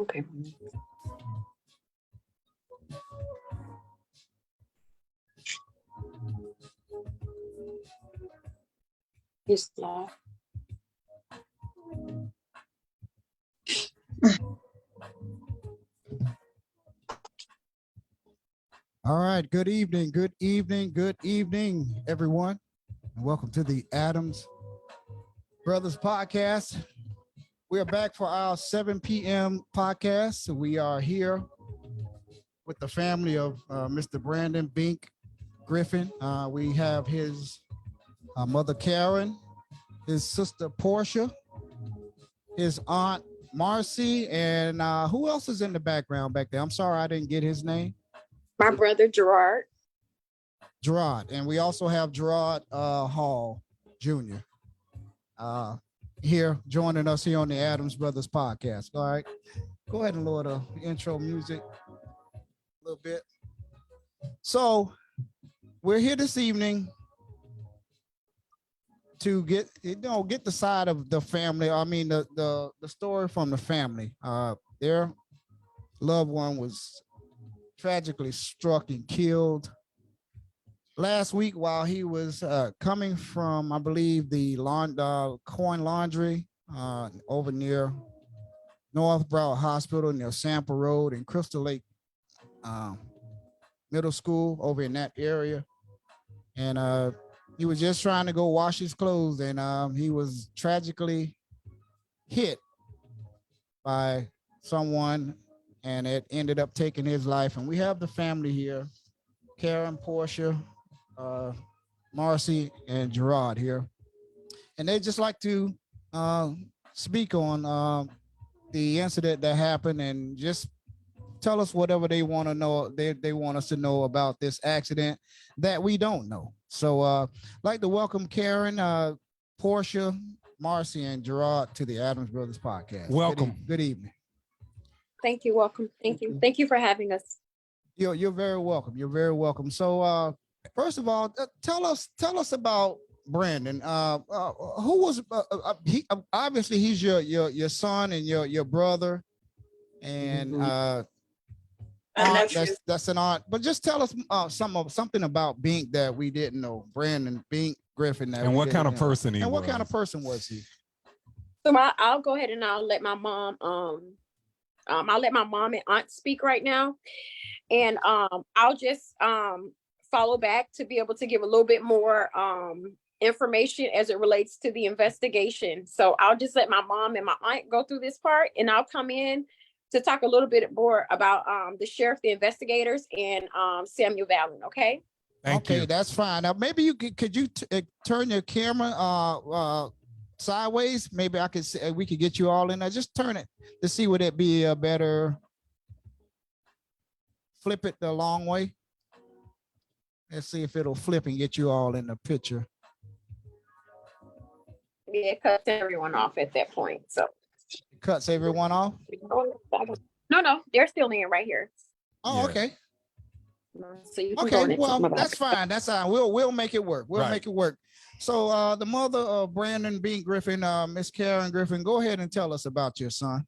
Okay. He's live. All right. Good evening, everyone. And welcome to the Adams Brothers Podcast. We are back for our 7 p.m. podcast. We are here with the family of Mr. Brandon Griffin. We have his mother, Karen, his sister, Porchea, his aunt, Marcy, and who else is in the background back there? I'm sorry, I didn't get his name. My brother, Gerard. And we also have Gerard Hall Jr. Here joining us here on the Adams Brothers Podcast. All right, go ahead and lower the intro music a little bit. So we're here this evening to get the side of the family. I mean the story from the family. Their loved one was tragically struck and killed last week while he was coming from, I believe, the Coin Laundry over near North Broward Hospital near Sample Road and Crystal Lake Middle School over in that area. And he was just trying to go wash his clothes, and he was tragically hit by someone, and it ended up taking his life. And we have the family here, Karen, Porchea, Marcy, and Gerard here. And they just like to speak on the incident that happened and just tell us whatever they want to know. They want us to know about this accident that we don't know. So I'd like to welcome Karen, Porchea, Marcy, and Gerard to the Adams Brothers Podcast. Welcome. Good evening. Thank you. Welcome. Thank you. Thank you for having us. You're very welcome. You're very welcome. So first of all, tell us about Brandon. Who was he? Obviously, he's your son and your brother, and that's an aunt. But just tell us something about Bink that we didn't know. Brandon Griffin. And what kind of person he was. And what kind of person was he? So I'll go ahead and I'll let my mom I'll let my mom and aunt speak right now, and I'll just follow back to be able to give a little bit more information as it relates to the investigation. So I'll just let my mom and my aunt go through this part, and I'll come in to talk a little bit more about the sheriff, the investigators, and Samuel Vallon. Okay. Thank you. That's fine. Now maybe you could you turn your camera sideways? Maybe I could see, we could get you all in there. Just turn it to see would it be a better. Flip it the long way. Let's see if it'll flip and get you all in the picture. Yeah, it cuts everyone off at that point. So it cuts everyone off? No, they're still in right here. Oh, okay. So you okay, well, that's fine. That's fine. We'll make it work. We'll make it work. So the mother of Brandon Griffin, Miss Karen Griffin, go ahead and tell us about your son.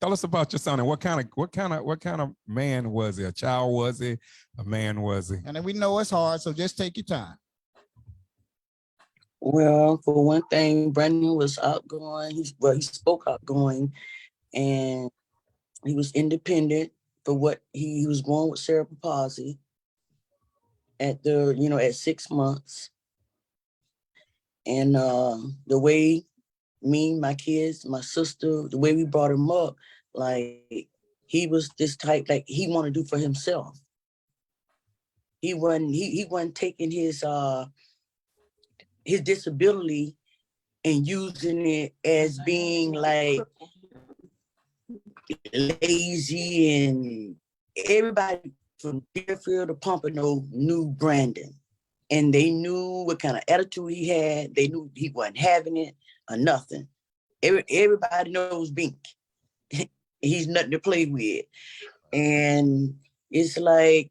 Tell us about your son and what kind of man was he? A child was he? A man was he? And then we know it's hard, so just take your time. Well, for one thing, Brandon was outgoing. He spoke outgoing, and he was independent for what he was born with cerebral palsy at 6 months. And the way me, my kids, my sister, the way we brought him up, like he was this type, like he wanted to do for himself. He wasn't taking his disability and using it as being like lazy, and everybody from Deerfield to Pompano knew Brandon, and they knew what kind of attitude he had. They knew he wasn't having it or nothing. Everybody knows Bink. He's nothing to play with. And it's like,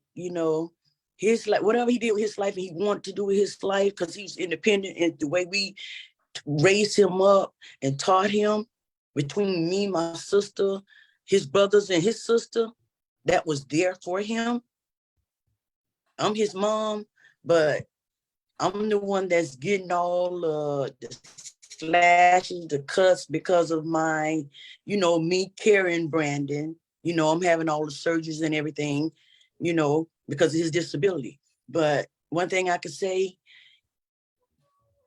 his life, whatever he did with his life, and he wanted to do with his life because he was independent. And the way we raised him up and taught him, between me, my sister, his brothers and his sister that was there for him. I'm his mom, but I'm the one that's getting all the slashes, the cuts because of my, me carrying Brandon. I'm having all the surgeries and everything, because of his disability. But one thing I could say,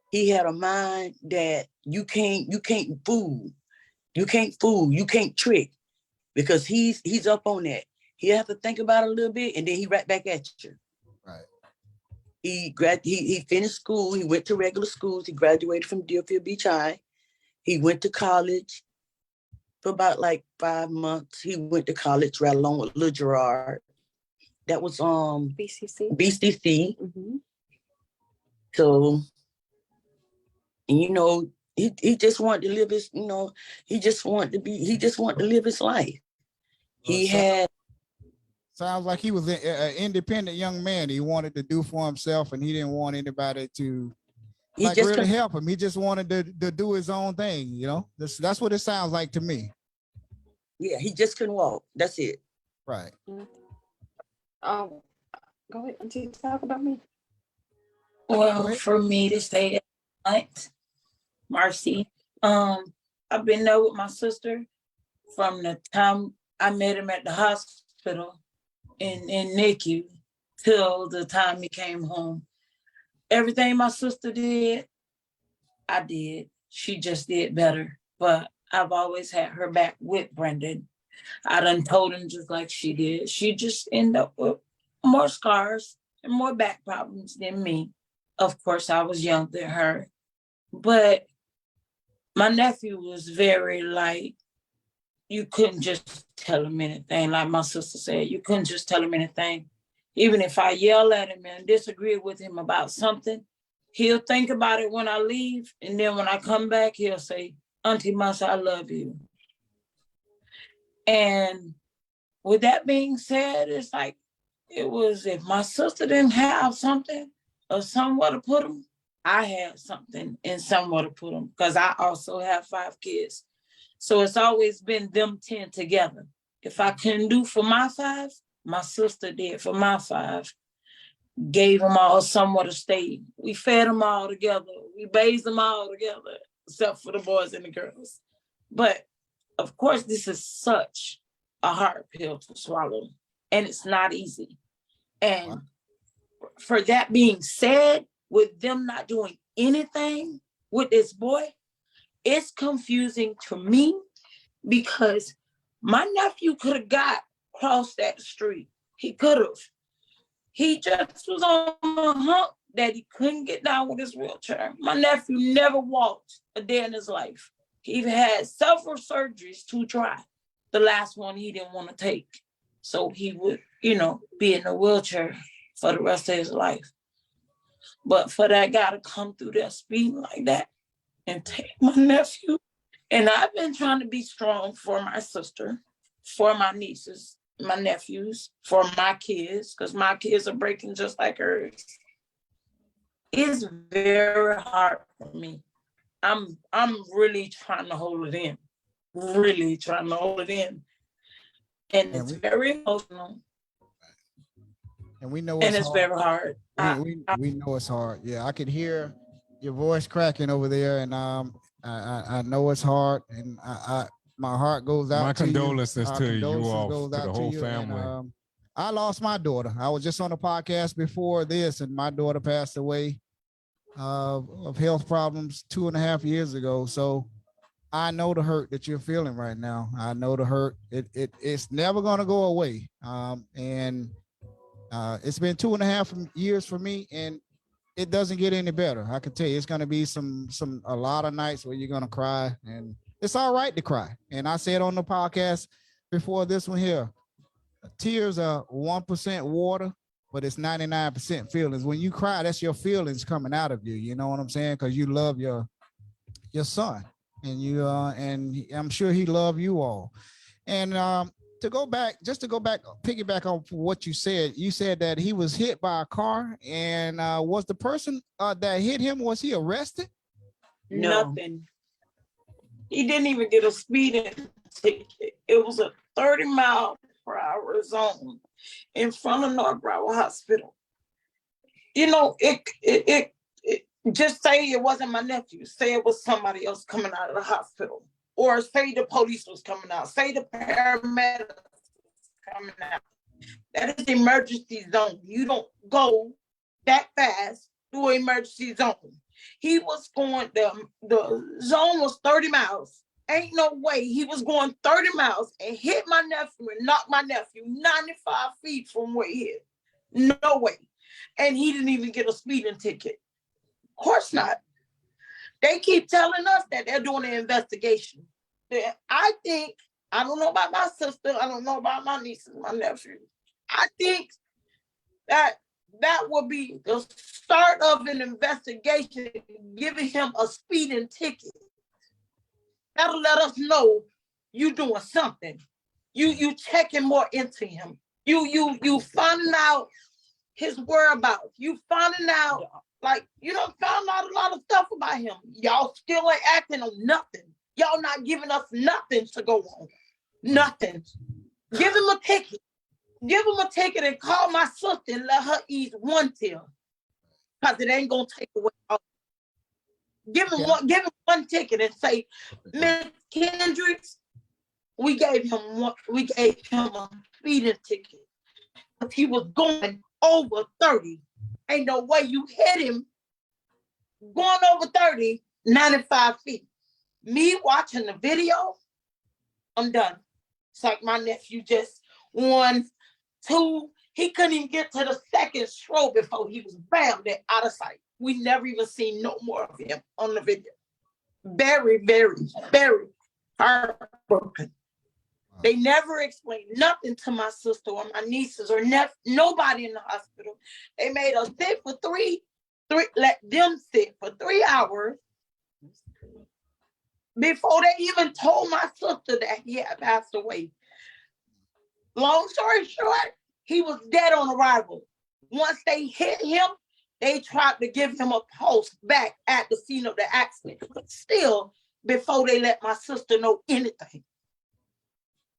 he had a mind that you can't fool. You can't trick, because he's up on that. He have to think about it a little bit, and then he right back at you. Right. He finished school. He went to regular schools. He graduated from Deerfield Beach High. He went to college for about like 5 months. He went to college right along with Lil Gerard. That was BCC. BCC. So, and he just wanted to live his, he just wanted to live his life. He had. Sounds like he was an independent young man. He wanted to do for himself, and he didn't want anybody to really help him. He just wanted to do his own thing. That's what it sounds like to me. Yeah, he just couldn't walk. That's it. Right. Go ahead, Auntie, talk about me. Well, for me to say that, Marcy, I've been there with my sister from the time I met him at the hospital in NICU till the time he came home. Everything my sister did, I did. She just did better. But I've always had her back with Brandon. I done told him just like she did. She just ended up with more scars and more back problems than me. Of course, I was younger than her. But my nephew was very you couldn't just tell him anything. Like my sister said, you couldn't just tell him anything. Even if I yell at him and disagree with him about something, he'll think about it when I leave. And then when I come back, he'll say, Auntie Masa, I love you. And with that being said, it's like, it was if my sister didn't have something or somewhere to put them, I had something and somewhere to put them, because I also have 5 kids. So it's always been them 10 together. If I couldn't do for my 5, my sister did for my 5. Gave them all somewhere to stay. We fed them all together. We bathed them all together, except for the boys and the girls. But of course, this is such a hard pill to swallow, and it's not easy. And for that being said, with them not doing anything with this boy, it's confusing to me, because my nephew could have crossed that street. He could have. He just was on a hump that he couldn't get down with his wheelchair. My nephew never walked a day in his life. He had several surgeries to try. The last one he didn't want to take. So he would, be in a wheelchair for the rest of his life. But for that guy to come through that speeding like that and take my nephew. And I've been trying to be strong for my sister, for my nieces, my nephews, for my kids, because my kids are breaking just like hers. It's very hard for me. I'm really trying to hold it in. Really trying to hold it in. And it's very emotional. And we know it's very hard. We know it's hard. Yeah, I could hear your voice cracking over there, and I know it's hard, and my heart goes out. My to condolences you. to you all, goes to out the whole you. family. And, I lost my daughter. I was just on a podcast before this, and my daughter passed away of health problems 2.5 years ago. So I know the hurt that you're feeling right now. I know the hurt. It's never going to go away. And it's been 2.5 years for me, and it doesn't get any better. I can tell you, it's going to be a lot of nights where you're going to cry, and it's all right to cry. And I said on the podcast before this one here, tears are 1% water, but it's 99% feelings. When you cry, that's your feelings coming out of you. You know what I'm saying? Because you love your son, and and I'm sure he loved you all. And to go back, piggyback on what you said that he was hit by a car, and was the person that hit him, was he arrested? No. Nothing. He didn't even get a speeding ticket. It was 30-mile-per-hour zone in front of North Broward Hospital. You know, it just say it wasn't my nephew. Say it was somebody else coming out of the hospital. Or say the police was coming out. Say the paramedics was coming out. That is emergency zone. You don't go that fast through emergency zone. He was going, the zone was 30 miles. Ain't no way he was going 30 miles and hit my nephew and knocked my nephew 95 feet from where he hit. No way. And he didn't even get a speeding ticket. Of course not. They keep telling us that they're doing an investigation. I think, I don't know about my sister, I don't know about my nieces, my nephew. I think that would be the start of an investigation, giving him a speeding ticket. That'll let us know you doing something. You checking more into him. You finding out his whereabouts. You finding out, like, you done found out a lot of stuff about him. Y'all still ain't acting on nothing. Y'all not giving us nothing to go on. Nothing. Give him a ticket. Give him a ticket and call my sister and let her ease one tail. Because it ain't gonna take away all. Give him one ticket and say, Miss Kendricks, we gave him a speeding ticket. Because he was going over 30. Ain't no way you hit him going over 30, 95 feet. Me watching the video, I'm done. It's like my nephew just 1, 2, he couldn't even get to the second stroke before he was bam, there out of sight. We never even seen no more of him on the video. Very, very, very heartbroken. They never explained nothing to my sister or my nieces or nobody in the hospital. They made us sit for let them sit for 3 hours before they even told my sister that he had passed away. Long story short, he was dead on arrival. Once they hit him, they tried to give him a pulse back at the scene of the accident. But still, before they let my sister know anything.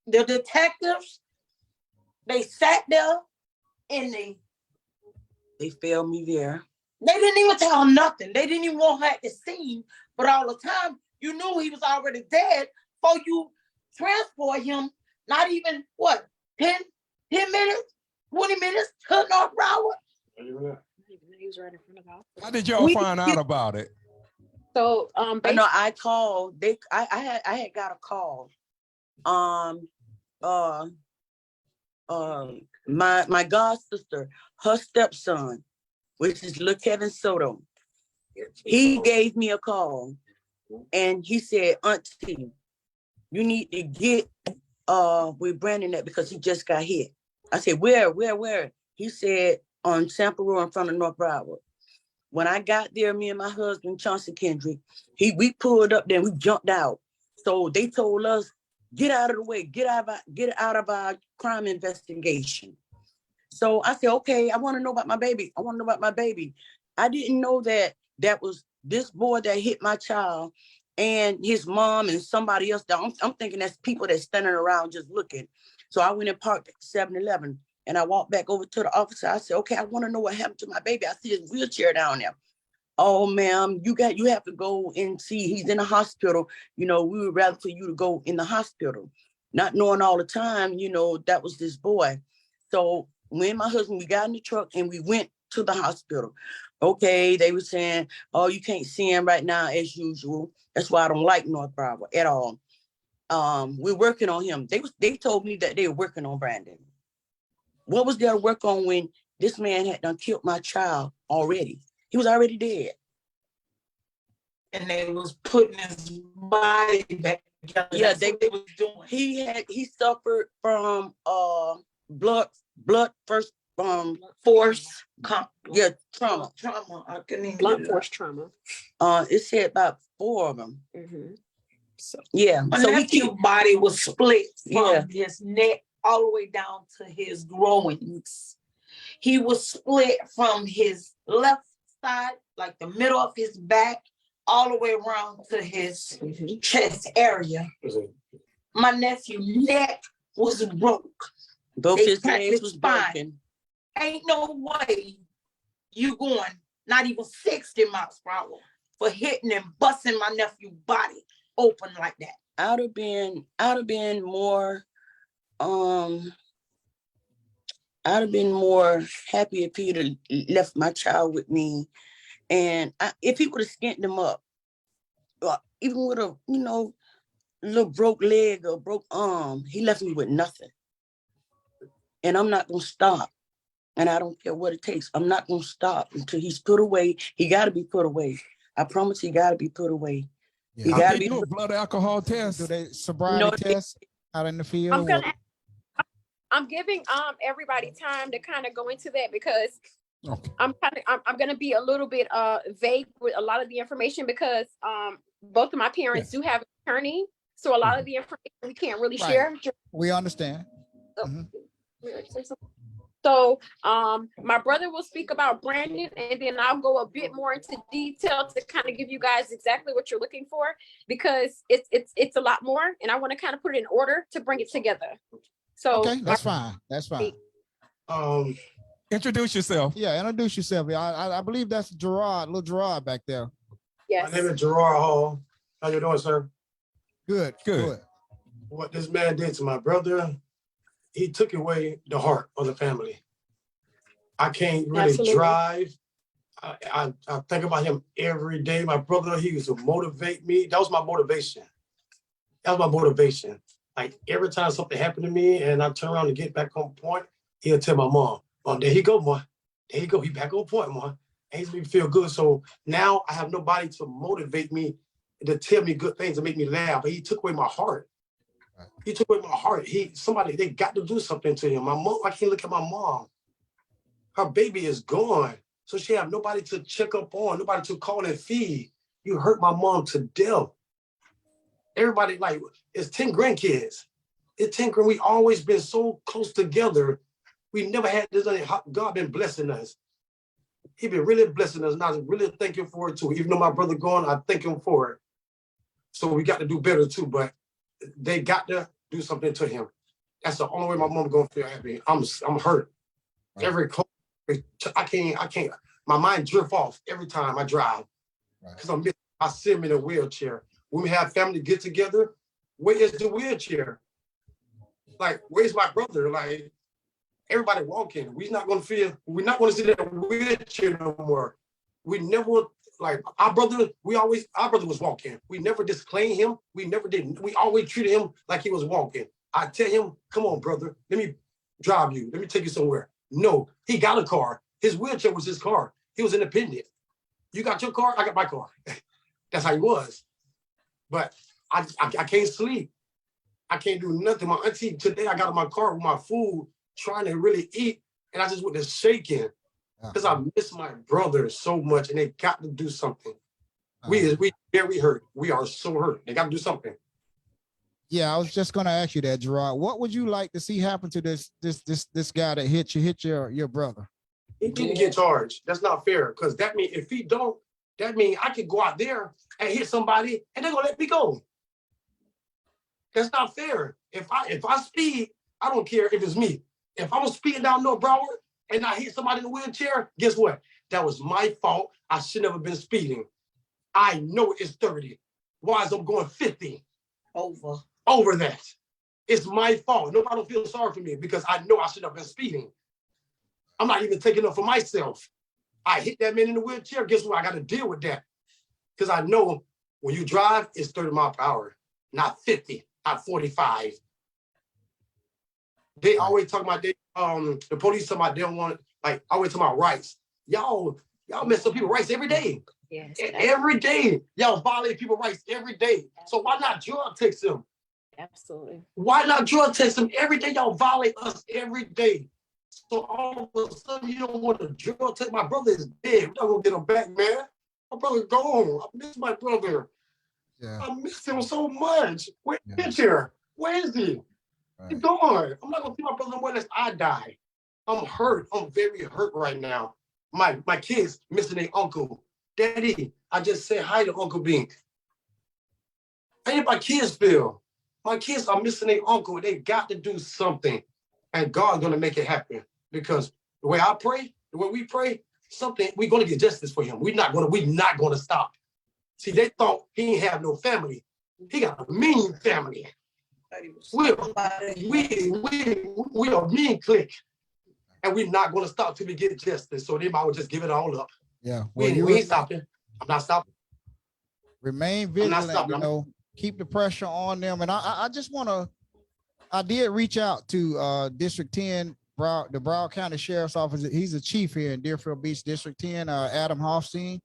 The detectives, they sat there and they failed me there. They didn't even tell her nothing. They didn't even want her at the scene. But all the time, you knew he was already dead before you transport him. Not even, 10 minutes, 20 minutes to North Broward? He was right in front of us. How did y'all find out about it? So, I called. I had got a call. My god sister, her stepson, which is Lil Kevin Soto, he gave me a call and he said, Auntie, you need to get with Brandon that because he just got hit. I said, where? He said on Sample Road in front of North Broward. When I got there, me and my husband, Chauncey Kendrick, we pulled up there and we jumped out. So they told us, get out of the way, get out of our crime investigation. So I said, okay, I want to know about my baby. I didn't know that was this boy that hit my child and his mom and somebody else. I'm thinking that's people that's standing around just looking. So I went and parked at 7-Eleven and I walked back over to the officer. I said, okay, I want to know what happened to my baby. I see his wheelchair down there. Oh, ma'am, you have to go and see. He's in the hospital. We would rather for you to go in the hospital. Not knowing all the time, that was this boy. So me and my husband, we got in the truck and we went to the hospital. Okay, they were saying, oh, you can't see him right now as usual. That's why I don't like North Broward at all. We're working on him. They told me that they were working on Brandon. What was there to work on when this man had done killed my child already? He was already dead. And they was putting his body back together. Yeah, they was doing. He suffered from blood first force trauma. Trauma. I couldn't even blunt force trauma. It said about 4 of them. Mm-hmm. So yeah. My so nephew's body was split from his neck all the way down to his groins. He was split from his left side, like the middle of his back, all the way around to his chest area. My nephew's neck was broke. Both They his cracked legs his was spine. broken. Ain't no way you going not even 60 miles per hour for hitting and busting my nephew's body open like that. I'd have been more I'd have been more happy if he'd have left my child with me. And if he would have skinned him up, even with a, little broke leg or broke arm, he left me with nothing. And I'm not going to stop. And I don't care what it takes. I'm not going to stop until he's put away. He got to be put away. I promise he got to be put away. Yeah. He How got they to be do a blood alcohol test? Do they sobriety tests out in the field? I'm giving everybody time to kind of go into that because Okay. I'm gonna be a little bit vague with a lot of the information because both of my parents do have an attorney, so a lot of the information we can't really share. We understand. So my brother will speak about Brandon, and then I'll go a bit more into detail to kind of give you guys exactly what you're looking for because it's a lot more, and I want to kind of put it in order to bring it together. So okay, that's fine. That's fine. Introduce yourself. Yeah, introduce yourself. I believe that's Gerard, little Gerard back there. Yes. My name is Gerard Hall. How you doing, sir? Good. What this man did to my brother, he took away the heart of the family. I can't really Absolutely. drive. I think about him every day. My brother, he used to motivate me. That was my motivation. Like every time something happened to me and I turn around to get back on point, he'll tell my mom, "Oh, there he go, boy. There he go. He back on point, boy." And he's make me feel good. So now I have nobody to motivate me, to tell me good things and make me laugh. But he took away my heart. He took away my heart. They got to do something to him. My mom, I can't look at my mom. Her baby is gone. So she have nobody to check up on, nobody to call and feed. You hurt my mom to death. Everybody, like, it's 10 grandkids. It's 10 grand. We always been so close together. We never had this. God been blessing us. He been really blessing us. And I really thank him for it too. Even though my brother gone, I thank him for it. So we got to do better too, but they got to do something to him. That's the only way my mom gonna feel happy. I'm hurt. Right. Every call, I can't. My mind drift off every time I drive because I see him in a wheelchair. When we have family get together, where is the wheelchair? Like, where's my brother? Like, everybody walking. We're not gonna see that wheelchair no more. We never, like, our brother was walking. We never disclaimed him. We never did. We always treated him like he was walking. I tell him, "Come on, brother, let me drive you. Let me take you somewhere." No, he got a car. His wheelchair was his car. He was independent. You got your car, I got my car. That's how he was. But I can't sleep. I can't do nothing. My auntie, today I got in my car with my food, trying to really eat, and I just went to shaking because I miss my brother so much, and they got to do something. We very hurt. We are so hurt. They got to do something. Yeah, I was just going to ask you that, Gerard. What would you like to see happen to this guy that hit your brother? He need to get charged. That's not fair, because that means if he don't, that means I could go out there and hit somebody and they're gonna let me go. That's not fair. If I speed, I don't care if it's me. If I'm speeding down North Broward and I hit somebody in a wheelchair, guess what? That was my fault. I should never been speeding. I know it's 30. Why is I'm going 50? Over that. It's my fault. Nobody don't feel sorry for me because I know I should have been speeding. I'm not even taking up for myself. I hit that man in the wheelchair. Guess what? I got to deal with that. Because I know when you drive, it's 30 miles per hour, not 50, not 45. They always talk about the police talk about they don't want, like, always talk about rights. Y'all mess up people's rights every day. Yes. Every day. Y'all violate people's rights every day. So why not drug text them? Absolutely. Why not drug text them every day? Y'all violate us every day. So all of a sudden you don't want to drug text. My brother is dead. We're not gonna get him back, man. My brother's gone. I miss my brother. Yeah. I miss him so much. Where's here? Where is he? Right. He's gone. I'm not gonna see my brother unless I die. I'm hurt. I'm very hurt right now. My kids missing their uncle. Daddy, I just said hi to Uncle Bink. How did my kids feel? My kids are missing their uncle. They got to do something. And God's going to make it happen. Because the way I pray, the way we pray, we're going to get justice for him. We're not going to stop. See, they thought he didn't have no family. He got a mean family. We're a mean clique. And we're not going to stop till we get justice. So they might just give it all up. Yeah. Well, we ain't stopping. I'm not stopping. Remain vigilant, keep the pressure on them. And I just want to, I did reach out to District 10, the Broward County Sheriff's Office. He's a chief here in Deerfield Beach, District 10, Adam Hoffstein.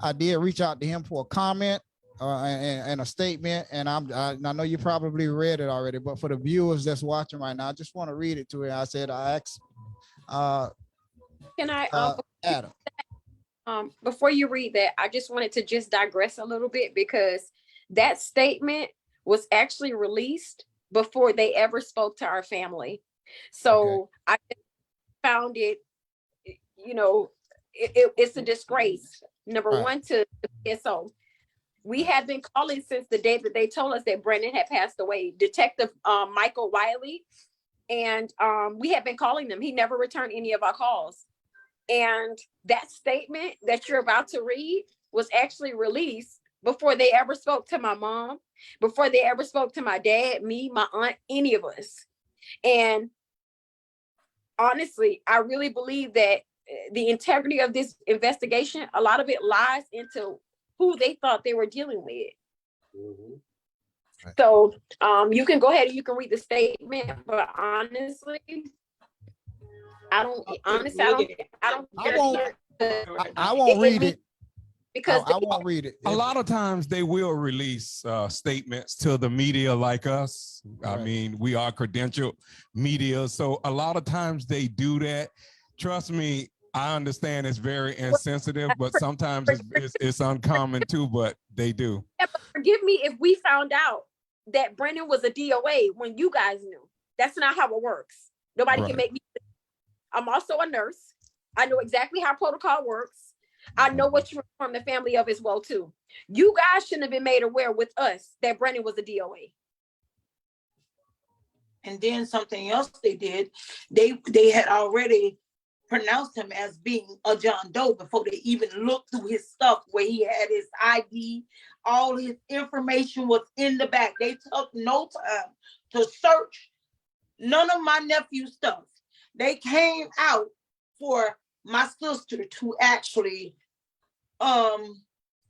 I did reach out to him for a comment and a statement. And I know you probably read it already, but for the viewers that's watching right now, I just want to read it to him. I said, I asked, can I, Adam. Before you read that, I just wanted to just digress a little bit, because that statement was actually released before they ever spoke to our family. So I found it, it's a disgrace. Number one, to the PSO. We had been calling since the day that they told us that Brandon had passed away. Detective Michael Wiley, and we had been calling them. He never returned any of our calls. And that statement that you're about to read was actually released before they ever spoke to my mom, before they ever spoke to my dad, me, my aunt, any of us. And honestly, I really believe that the integrity of this investigation, a lot of it lies into who they thought they were dealing with. Mm-hmm. Right. So you can go ahead and you can read the statement, but honestly, I don't care. I won't read it. Because I won't read it. A lot of times they will release statements to the media like us. Right. I mean, we are credentialed media. So a lot of times they do that. Trust me, I understand it's very insensitive, but sometimes it's uncommon too, but they do. Yeah, but forgive me if we found out that Brandon was a DOA when you guys knew. That's not how it works. Nobody can make me. I'm also a nurse. I know exactly how protocol works. I know what you inform the family of as well too. You guys shouldn't have been made aware with us that Brandon was a DOA. And then something else they did, they had already pronounced him as being a John Doe before they even looked through his stuff where he had his ID, all his information was in the back. They took no time to search none of my nephew's stuff. They came out for my sister to actually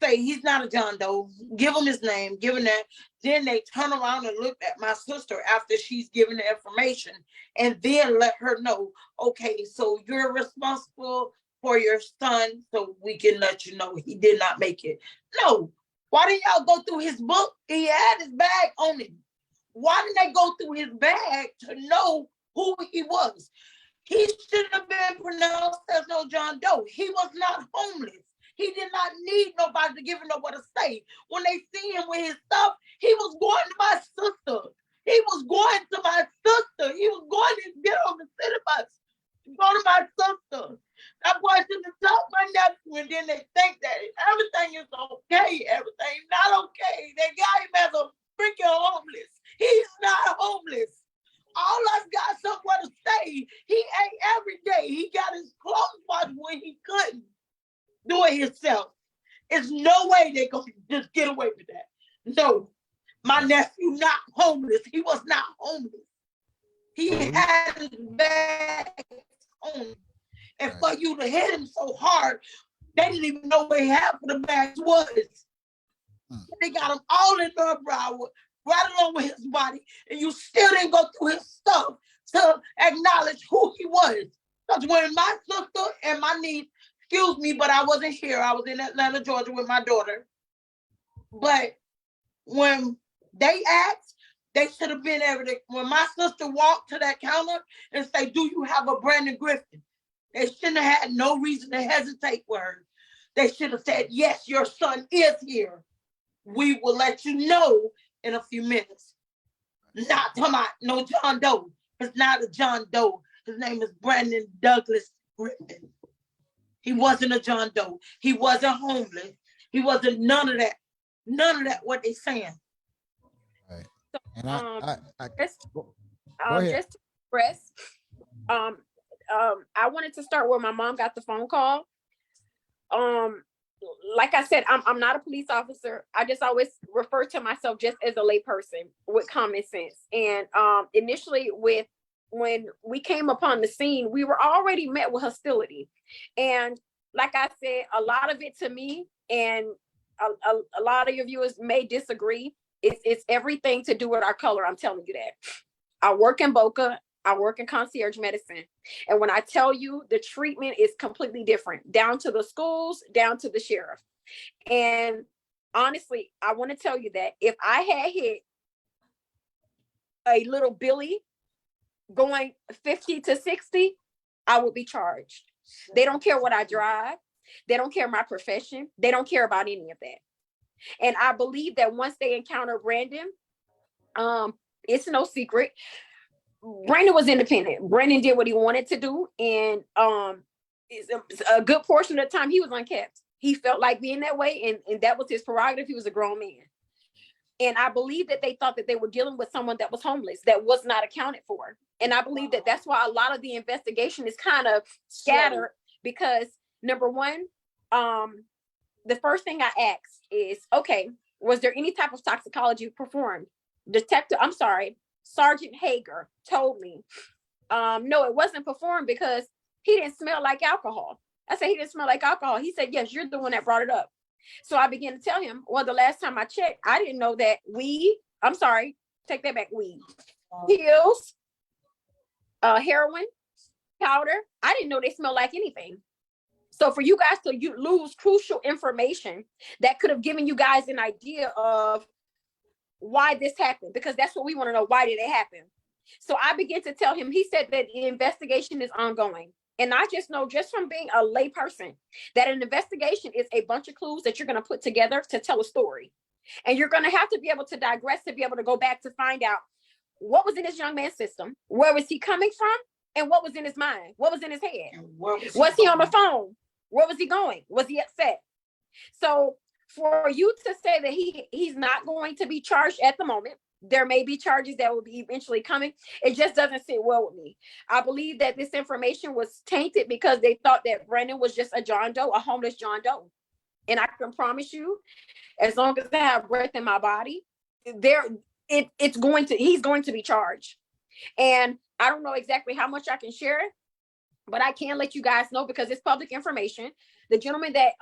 say he's not a John Doe, give him his name, give him that. Then they turn around and look at my sister after she's given the information and then let her know, okay, so you're responsible for your son, so we can let you know he did not make it. No, why didn't y'all go through his book? He had his bag on him. Why didn't they go through his bag to know who he was? He shouldn't have been pronounced as no John Doe. He was not homeless. He did not need nobody to give him nowhere to stay. When they see him with his stuff, he was going to my sister. He was going to my sister. He was going to get on the city bus, go to my sister. That boy should have taught my nephew, and then they think that everything is okay. Everything not okay. They got him as a freaking homeless. He's not homeless. All us got somewhere to stay. He ate every day. He got his clothes washed when he couldn't do it himself. There's no way they're going to just get away with that. No, my nephew not homeless. He was not homeless. He had his bag on. And for you to hit him so hard, they didn't even know where half of the bags was. They got him all in their brow, right along with his body, and you still didn't go through his stuff to acknowledge who he was. Because when my sister and my niece, excuse me, but I wasn't here. I was in Atlanta, Georgia with my daughter. But when they asked, they should have been able to, when my sister walked to that counter and say, do you have a Brandon Griffin? They shouldn't have had no reason to hesitate with her. They should have said, yes, your son is here. We will let you know in a few minutes. Not talking about no John Doe. It's not a John Doe. His name is Brandon Douglas Griffin. He wasn't a John Doe. He wasn't homeless. He wasn't none of that. None of that what they saying. So And go ahead. just to express, I wanted to start where my mom got the phone call. Like I said, I'm not a police officer. I just always refer to myself just as a layperson with common sense. And initially, when we came upon the scene, we were already met with hostility. And like I said, a lot of it to me, and a lot of your viewers may disagree, it's everything to do with our color. I'm telling you that. I work in Boca. I work in concierge medicine. And when I tell you the treatment is completely different, down to the schools, down to the sheriff. And honestly, I want to tell you that if I had hit a little Billy going 50 to 60, I would be charged. They don't care what I drive. They don't care my profession. They don't care about any of that. And I believe that once they encounter Brandon, it's no secret, Brandon was independent. Brandon did what he wanted to do. And a good portion of the time he was unkept. He felt like being that way, and that was his prerogative. He was a grown man. And I believe that they thought that they were dealing with someone that was homeless, that was not accounted for. And I believe that that's why a lot of the investigation is kind of scattered, because number one, the first thing I asked is, okay, was there any type of toxicology performed? Sergeant Hager told me, no, it wasn't performed because he didn't smell like alcohol. I said, he didn't smell like alcohol. He said, yes, you're the one that brought it up. So I began to tell him, well, the last time I checked, I didn't know that weed, pills, heroin, powder, I didn't know they smell like anything. So for you guys to lose crucial information that could have given you guys an idea of why this happened, because that's what we want to know. Why did it happen? So I began to tell him, he said that the investigation is ongoing. And I just know, just from being a lay person, that an investigation is a bunch of clues that you're going to put together to tell a story. And you're going to have to be able to digress, to be able to go back to find out what was in this young man's system, where was he coming from, and what was in his mind, what was in his head. Was he on the phone? Where was he going? Was he upset? So for you to say that he's not going to be charged at the moment, there may be charges that will be eventually coming. It just doesn't sit well with me. I believe that this information was tainted because they thought that Brandon was just a John Doe, a homeless John Doe. And I can promise you, as long as I have breath in my body, he's going to be charged. And I don't know exactly how much I can share, but I can let you guys know because it's public information. The gentleman that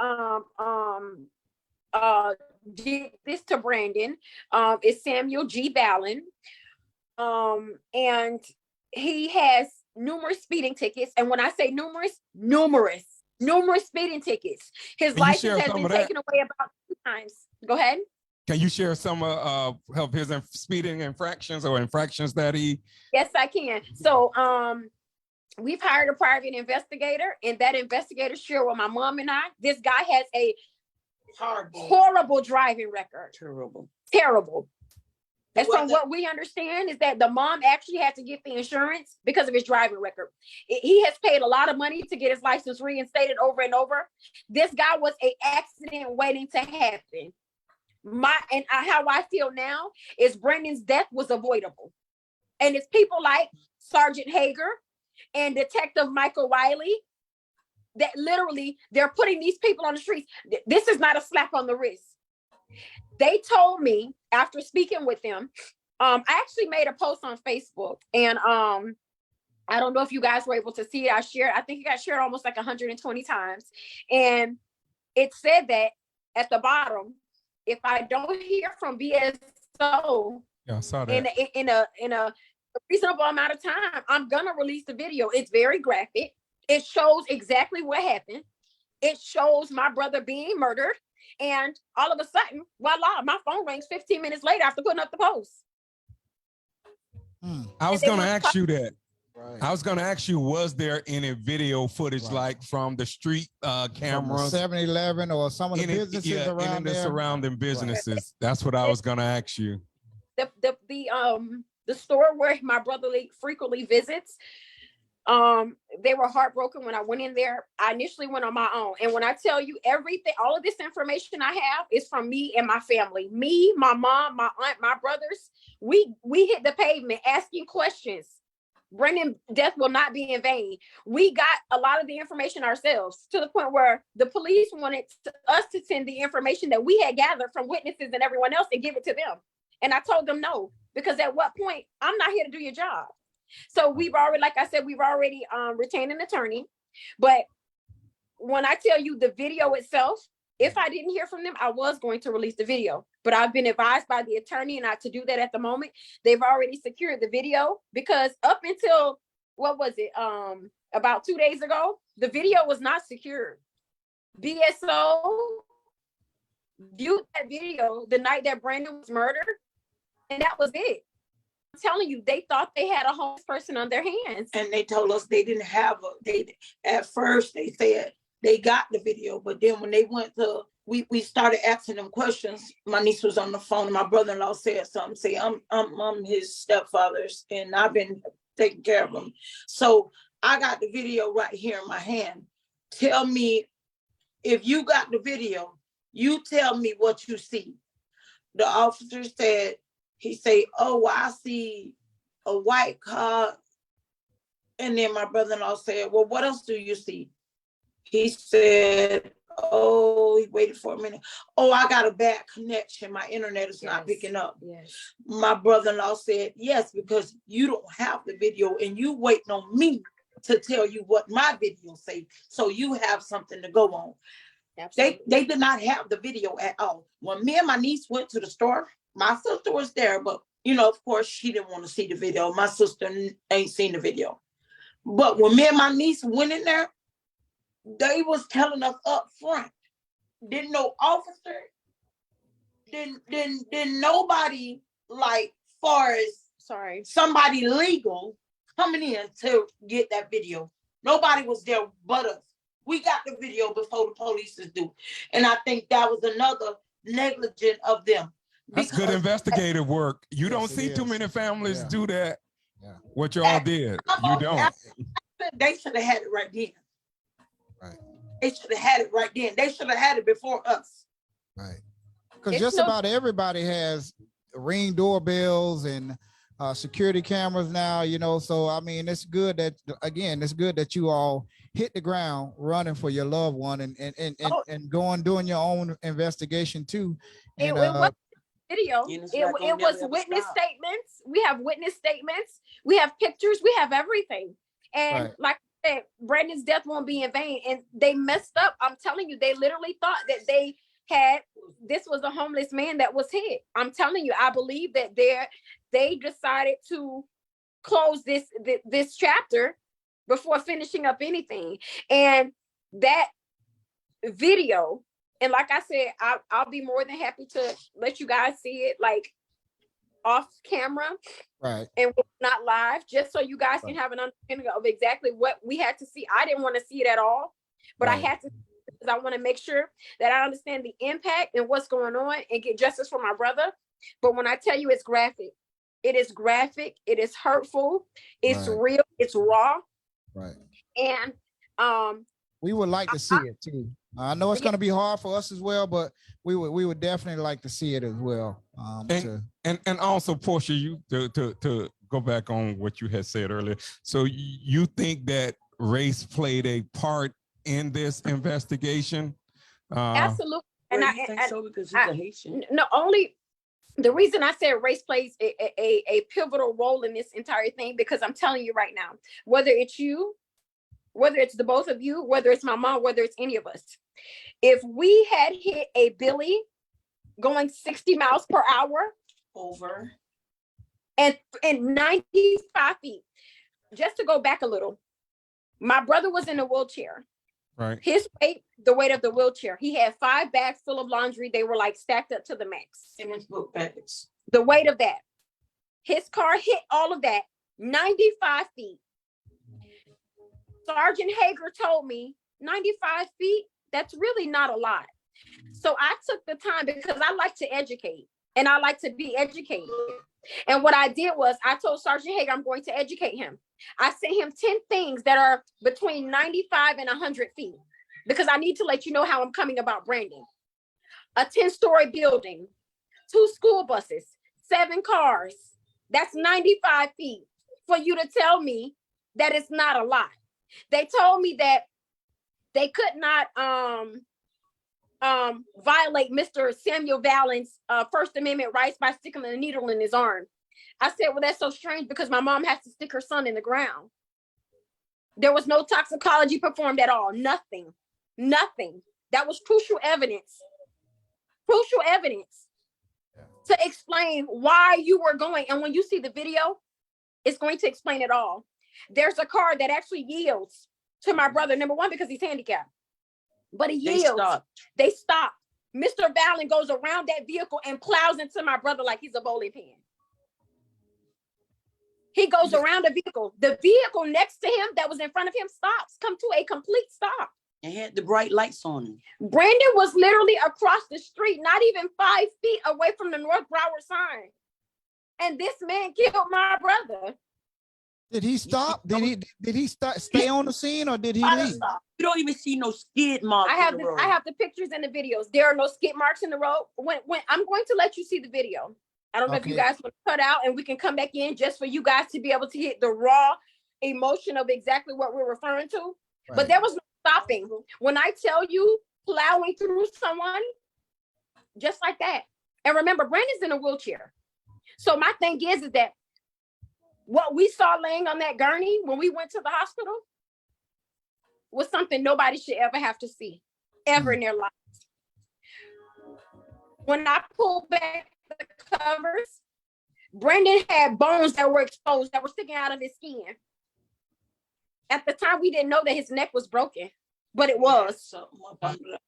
did this to Brandon is Samuel G. Ballin. And he has numerous speeding tickets. And when I say numerous speeding tickets. His license has been taken away about 2 times. Go ahead. Can you share some of his speeding infractions or infractions that he? Yes, I can. So we've hired a private investigator, and that investigator shared with my mom and I. This guy has a horrible driving record. Terrible. And from what we understand is that the mom actually had to get the insurance because of his driving record. He has paid a lot of money to get his license reinstated over and over. This guy was an accident waiting to happen. How I feel now is Brandon's death was avoidable. And it's people like Sergeant Hager and Detective Michael Wiley that literally they're putting these people on the streets. This is not a slap on the wrist. They told me after speaking with them, I actually made a post on Facebook, and I don't know if you guys were able to see it. I think it got shared almost like 120 times. And it said that at the bottom, if I don't hear from BSO I saw that. in a reasonable amount of time, I'm gonna release the video. It's very graphic. It shows exactly what happened. It shows my brother being murdered. And all of a sudden, voila, my phone rings 15 minutes later after putting up the post. I was going to ask you that. Right. I was going to ask you, was there any video footage like from the street cameras? 7-Eleven or some of the businesses around the there? surrounding businesses. That's what I was going to ask you. The store where my brother frequently visits, They were heartbroken when I went in there. I initially went on my own. And when I tell you everything, all of this information I have is from me and my family. Me, my mom, my aunt, my brothers. We hit the pavement asking questions. Brandon's death will not be in vain. We got a lot of the information ourselves, to the point where the police wanted us to send the information that we had gathered from witnesses and everyone else and give it to them. And I told them no, because at what point, I'm not here to do your job. So we've already, like I said, we've already retained an attorney. But when I tell you the video itself, if I didn't hear from them, I was going to release the video. But I've been advised by the attorney not to do that at the moment. They've already secured the video, because up until, what was it, about 2 days ago, the video was not secured. BSO viewed that video the night that Brandon was murdered, and that was it. I'm telling you, they thought they had a homeless person on their hands. And they told us they didn't have at first they said they got the video, but then when they went to, we started asking them questions. My niece was on the phone and my brother-in-law said something, say, I'm his stepfather's and I've been taking care of him. So I got the video right here in my hand. Tell me, if you got the video, you tell me what you see. The officer said, he said, oh, well, I see a white car. And then my brother-in-law said, well, what else do you see? He said, oh, he waited for a minute. Oh, I got a bad connection. My internet is not picking up. Yes. My brother-in-law said, yes, because you don't have the video and you waiting on me to tell you what my video say. So you have something to go on. Absolutely. They did not have the video at all. When me and my niece went to the store, my sister was there, but of course she didn't want to see the video. My sister ain't seen the video. But when me and my niece went in there, they was telling us up front, didn't no officer, didn't nobody, like, far as somebody legal coming in to get that video. Nobody was there but us. We got the video before the police do. And I think that was another negligent of them. That's good investigative work. You don't see too many families do that. Yeah. What y'all did. You don't. They should have had it right then. Right. They should have had it right then. They should have had it before us. Right. Because just about everybody has Ring doorbells and security cameras now, so I mean, it's good that you all hit the ground running for your loved one and going doing your own investigation too. And it was video. It was witness statements. We have witness statements. We have pictures. We have everything. And like I said, Brandon's death won't be in vain. And they messed up. I'm telling you, they literally thought that this was a homeless man that was hit. I'm telling you, I believe that they decided to close this chapter before finishing up anything. And that video, and like I said, I'll be more than happy to let you guys see it, like, off camera, right? And not live, just so you guys can have an understanding of exactly what we had to see. I didn't want to see it at all, but I had to, because I want to make sure that I understand the impact and what's going on and get justice for my brother. But when I tell you it's graphic, it is graphic, it is hurtful, it's real, it's raw. Right. And we would like to see it too. I know it's going to be hard for us as well, but we would definitely like to see it as well. And also, Porchea, you to go back on what you had said earlier. So you think that race played a part in this investigation? Absolutely. And I think so, because he's a Haitian. No, only the reason I said race plays a pivotal role in this entire thing, because I'm telling you right now, whether it's you, whether it's the both of you, whether it's my mom, whether it's any of us, if we had hit a Billy going 60 miles per hour over and 95 feet, just to go back a little, my brother was in a wheelchair. Right. His weight, the weight of the wheelchair. He had 5 bags full of laundry. They were like stacked up to the max. And his book bags. The weight of that. His car hit all of that 95 feet. Sergeant Hager told me 95 feet, that's really not a lot. So I took the time, because I like to educate and I like to be educated. And what I did was I told Sergeant Hager I'm going to educate him. I sent him 10 things that are between 95 and 100 feet because I need to let you know how I'm coming about Brandon. A 10-story building, 2 school buses, 7 cars. That's 95 feet for you to tell me that it's not a lot. They told me that they could not violate Mr. Samuel Valens' First Amendment rights by sticking a needle in his arm. I said, well, that's so strange because my mom has to stick her son in the ground. There was no toxicology performed at all. Nothing. That was crucial evidence to explain why you were going. And when you see the video, it's going to explain it all. There's a car that actually yields to my brother, number one, because he's handicapped. But he yields. They stop. Mr. Valen goes around that vehicle and plows into my brother like he's a bowling pin. He goes around the vehicle. The vehicle next to him that was in front of him stops, come to a complete stop. And had the bright lights on him. Brandon was literally across the street, not even 5 feet away from the North Broward sign. And this man killed my brother. Did he stop? Did he stay on the scene or did he leave? You don't even see no skid marks. I have the pictures and the videos. There are no skid marks in the road. When I'm going to let you see the video. I don't know if you guys want to cut out and we can come back in just for you guys to be able to hit the raw emotion of exactly what we're referring to. Right. But there was no stopping. When I tell you plowing through someone, just like that. And remember, Brandon's in a wheelchair. So my thing is that what we saw laying on that gurney when we went to the hospital was something nobody should ever have to see, ever in their lives. When I pulled back the covers, Brandon had bones that were exposed, that were sticking out of his skin. At the time, we didn't know that his neck was broken, but it was.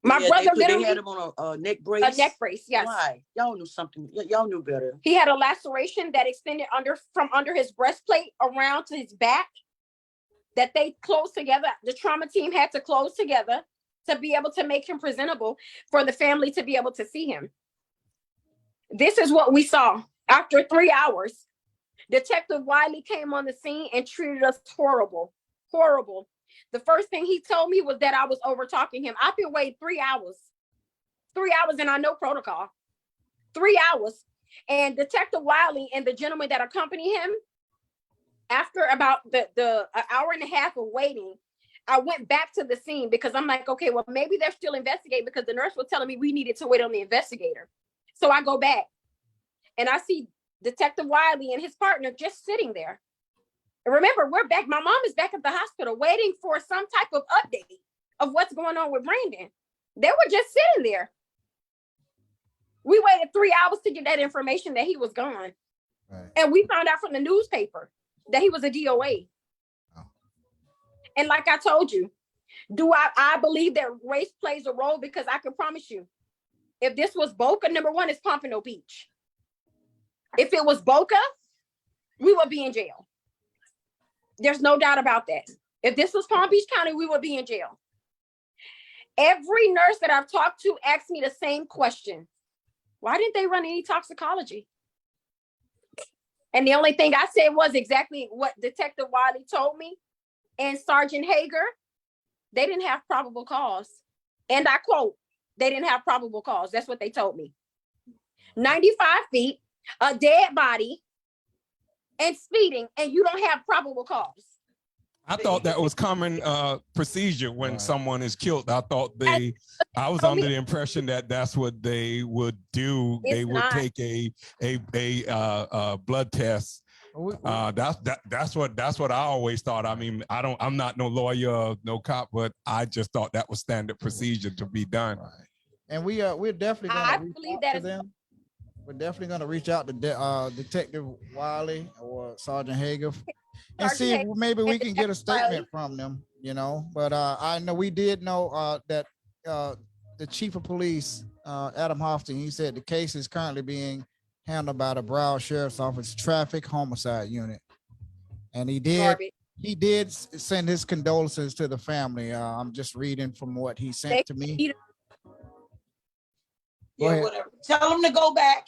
My brother literally had him on a neck brace. A neck brace, yes. Why? Y'all knew something. Y'all knew better. He had a laceration that extended from under his breastplate around to his back that they closed together. The trauma team had to close together to be able to make him presentable for the family to be able to see him. This is what we saw. After 3 hours, Detective Wiley came on the scene and treated us horrible. The first thing he told me was that I was over talking him. I've been waiting 3 hours. 3 hours and I know protocol. 3 hours. And Detective Wiley and the gentleman that accompanied him, after about the hour and a half of waiting, I went back to the scene because I'm like, okay, well, maybe they're still investigating because the nurse was telling me we needed to wait on the investigator. So I go back and I see Detective Wiley and his partner just sitting there. And remember, we're back. My mom is back at the hospital waiting for some type of update of what's going on with Brandon. They were just sitting there. We waited 3 hours to get that information that he was gone. Right. And we found out from the newspaper that he was a DOA. Oh. And like I told you, do I believe that race plays a role? Because I can promise you, if this was Boca, number one, it's Pompano Beach. If it was Boca, we would be in jail. There's no doubt about that. If this was Palm Beach County, we would be in jail. Every nurse that I've talked to asked me the same question. Why didn't they run any toxicology? And the only thing I said was exactly what Detective Wiley told me and Sergeant Hager. They didn't have probable cause. And I quote, they didn't have probable cause. That's what they told me. 95 feet, a dead body, and speeding, and you don't have probable cause. I thought that was common procedure when someone is killed. I was under the impression that that's what they would do. They would take a blood test. That's what I always thought. I mean, I'm not no lawyer, no cop, but I just thought that was standard procedure to be done. Right. And we're definitely going to reach out to them. We're definitely going to reach out to Detective Wiley or Sergeant Hager and see if maybe we can get a statement from them, you know. But I know we did know that the chief of police, Adam Hofton, he said the case is currently being handled by the Broward Sheriff's Office Traffic Homicide Unit. And he did send his condolences to the family. I'm just reading from what he sent to me. Yeah, whatever. Tell them to go back.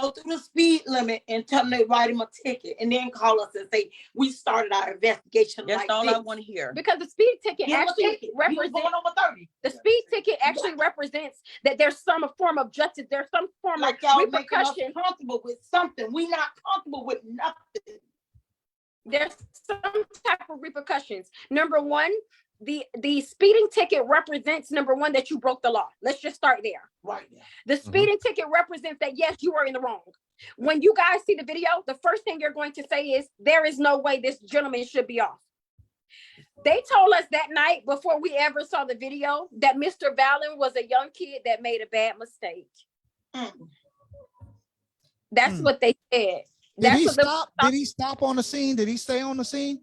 go through the speed limit and tell them they write him a ticket and then call us and say, we started our investigation. That's like all this. I want to hear. Because the speed ticket Give him a actually ticket. He was represents going over 30. the speed ticket actually represents that there's some form of justice, there's some form Like of y'all making us repercussion. comfortable with something. We not comfortable with nothing. There's some type of repercussions. Number one, the speeding ticket represents, number one, that you broke the law. Let's just start there. Right. The speeding ticket represents that, yes, you are in the wrong. When you guys see the video, the first thing you're going to say is, there is no way this gentleman should be off. They told us that night before we ever saw the video that Mr. Valen was a young kid that made a bad mistake. That's what they said. Did he stop? Did he stop on the scene? Did he stay on the scene?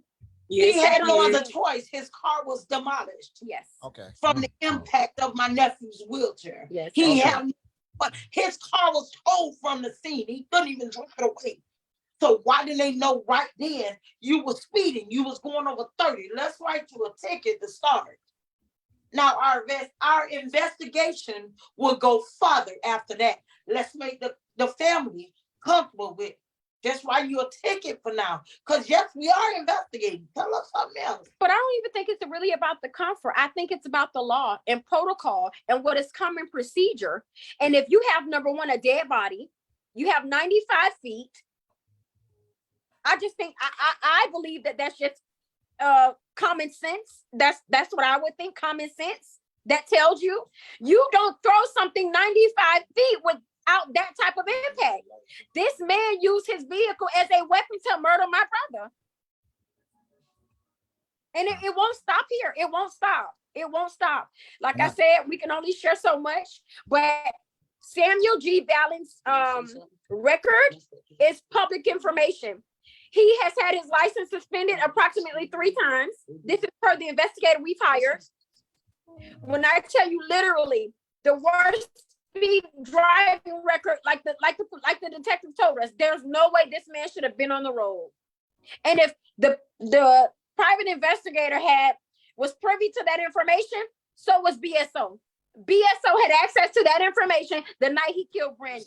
He had no other choice. His car was demolished. Yes. Okay. From the impact of my nephew's wheelchair. Yes. He had, but his car was towed from the scene. He couldn't even drive it away. So why didn't they know right then you were speeding? You was going over 30. Let's write you a ticket to start. Now our investigation will go further after that. Let's make the family comfortable with it. Just write you a ticket for now. Because yes, we are investigating. Tell us something else. But I don't even think it's really about the comfort. I think it's about the law and protocol and what is common procedure. And if you have, number one, a dead body, you have 95 feet. I just think, I believe that that's just common sense. That's what I would think, common sense. That tells you don't throw something 95 feet without that type of impact. This man used his vehicle as a weapon to murder my brother. And it won't stop here. It won't stop. It won't stop. Like I said, we can only share so much, but Samuel G. Valen's record is public information. He has had his license suspended approximately 3 times. This is per the investigator we've hired. When I tell you literally the worst speed driving record, like the detective told us, there's no way this man should have been on the road. And if the private investigator was privy to that information, so was BSO. BSO had access to that information the night he killed Brandon.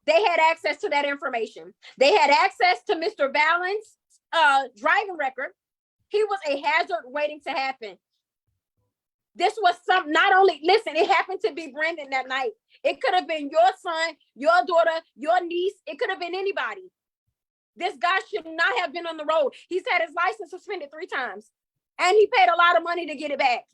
They had access to that information. They had access to Mr. Valen's driving record. He was a hazard waiting to happen. This was it happened to be Brandon that night. It could have been your son, your daughter, your niece. It could have been anybody. This guy should not have been on the road. He's had his license suspended 3 times. And he paid a lot of money to get it back.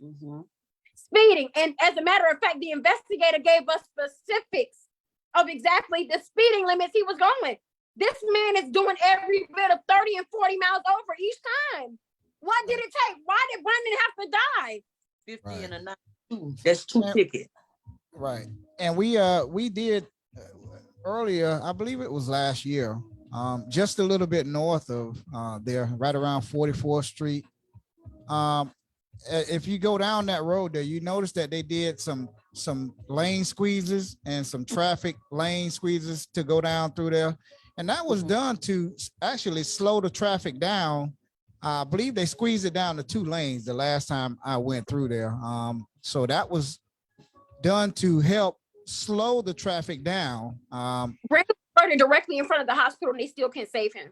Speeding. And as a matter of fact, the investigator gave us specifics of exactly the speeding limits he was going. This man is doing every bit of 30 and 40 miles over each time. What did it take? Why did Brandon have to die? 50 and a 92. That's 2 tickets. Right. And we did earlier, I believe it was last year, just a little bit north of there, right around 44th Street. If you go down that road there, you notice that they did some lane squeezes and some traffic lane squeezes to go down through there. And that was done to actually slow the traffic down. I believe they squeezed it down to 2 lanes the last time I went through there. So that was done to help slow the traffic down. Brandon was directly in front of the hospital and they still can't save him.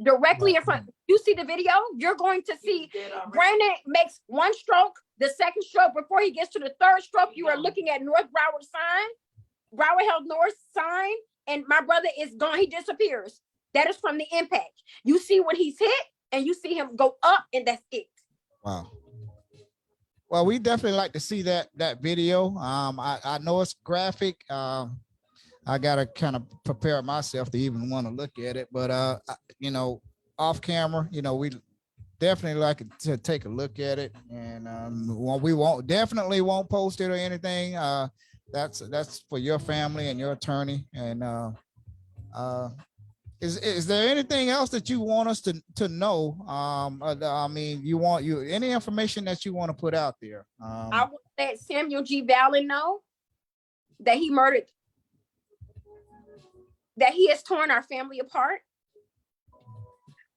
Directly in front. You see the video, you're going to see Brandon makes 1 stroke, the 2nd stroke, before he gets to the 3rd stroke, you are looking at North Broward sign, Broward Health North sign, and my brother is gone. He disappears. That is from the impact. You see when he's hit and you see him go up, and that's it. Wow. Well, we definitely like to see that video. I know it's graphic. I gotta kind of prepare myself to even want to look at it, but off camera, we definitely like to take a look at it, and we definitely won't post it or anything. That's for your family and your attorney. And is there anything else that you want us to know? I mean, any information that you want to put out there? I want to let Samuel G. Valen know that he murdered, that he has torn our family apart.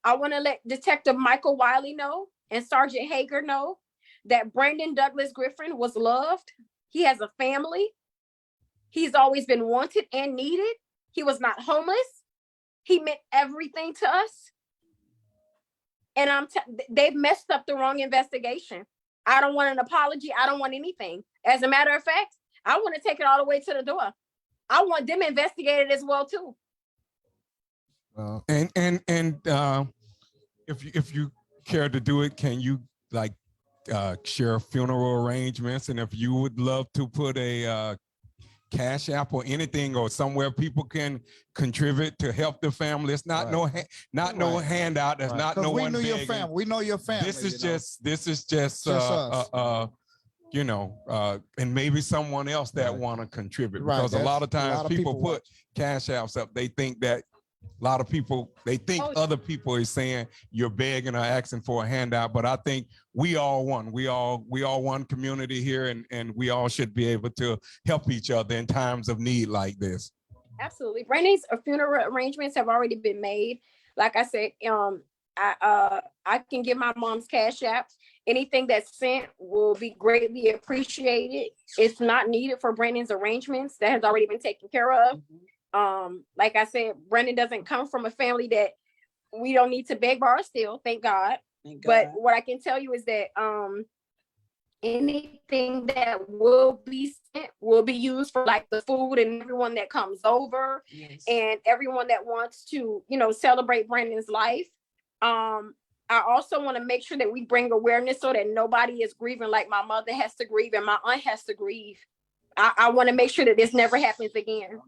I want to let Detective Michael Wiley know and Sergeant Hager know that Brandon Douglas Griffin was loved. He has a family. He's always been wanted and needed. He was not homeless. He meant everything to us. And they've messed up the wrong investigation. I don't want an apology. I don't want anything. As a matter of fact, I want to take it all the way to the door. I want them investigated as well too. And if you care to do it, can you like share funeral arrangements? And if you would love to put a Cash App or anything or somewhere people can contribute to help the family, it's not no handout. There's not no one begging. Your family. We know your family. This is just and maybe someone else that want to contribute, because a lot of times people put Cash Apps up. They think that a lot of people, they think other people is saying you're begging or asking for a handout, but I think we all one. We all one community here, and we all should be able to help each other in times of need like this. Absolutely. Brandy's funeral arrangements have already been made. Like I said, I can give my mom's Cash App. Anything that's sent will be greatly appreciated. It's not needed for Brandon's arrangements. That has already been taken care of. Like I said, Brandon doesn't come from a family that we don't need to beg, borrow, steal. Thank God. But what I can tell you is that anything that will be sent will be used for like the food and everyone that comes over, and everyone that wants to, celebrate Brandon's life. I also want to make sure that we bring awareness so that nobody is grieving like my mother has to grieve and my aunt has to grieve. I want to make sure that this never happens again.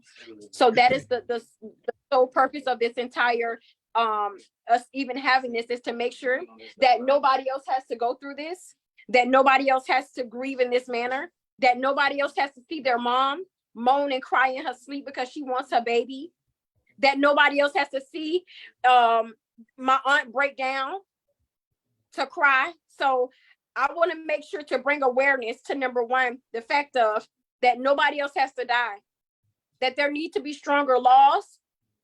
So that is the sole purpose of this entire us even having this, is to make sure that nobody else has to go through this, that nobody else has to grieve in this manner, that nobody else has to see their mom moan and cry in her sleep because she wants her baby, that nobody else has to see my aunt break down to cry. So I want to make sure to bring awareness to, number one, the fact of that nobody else has to die, that there need to be stronger laws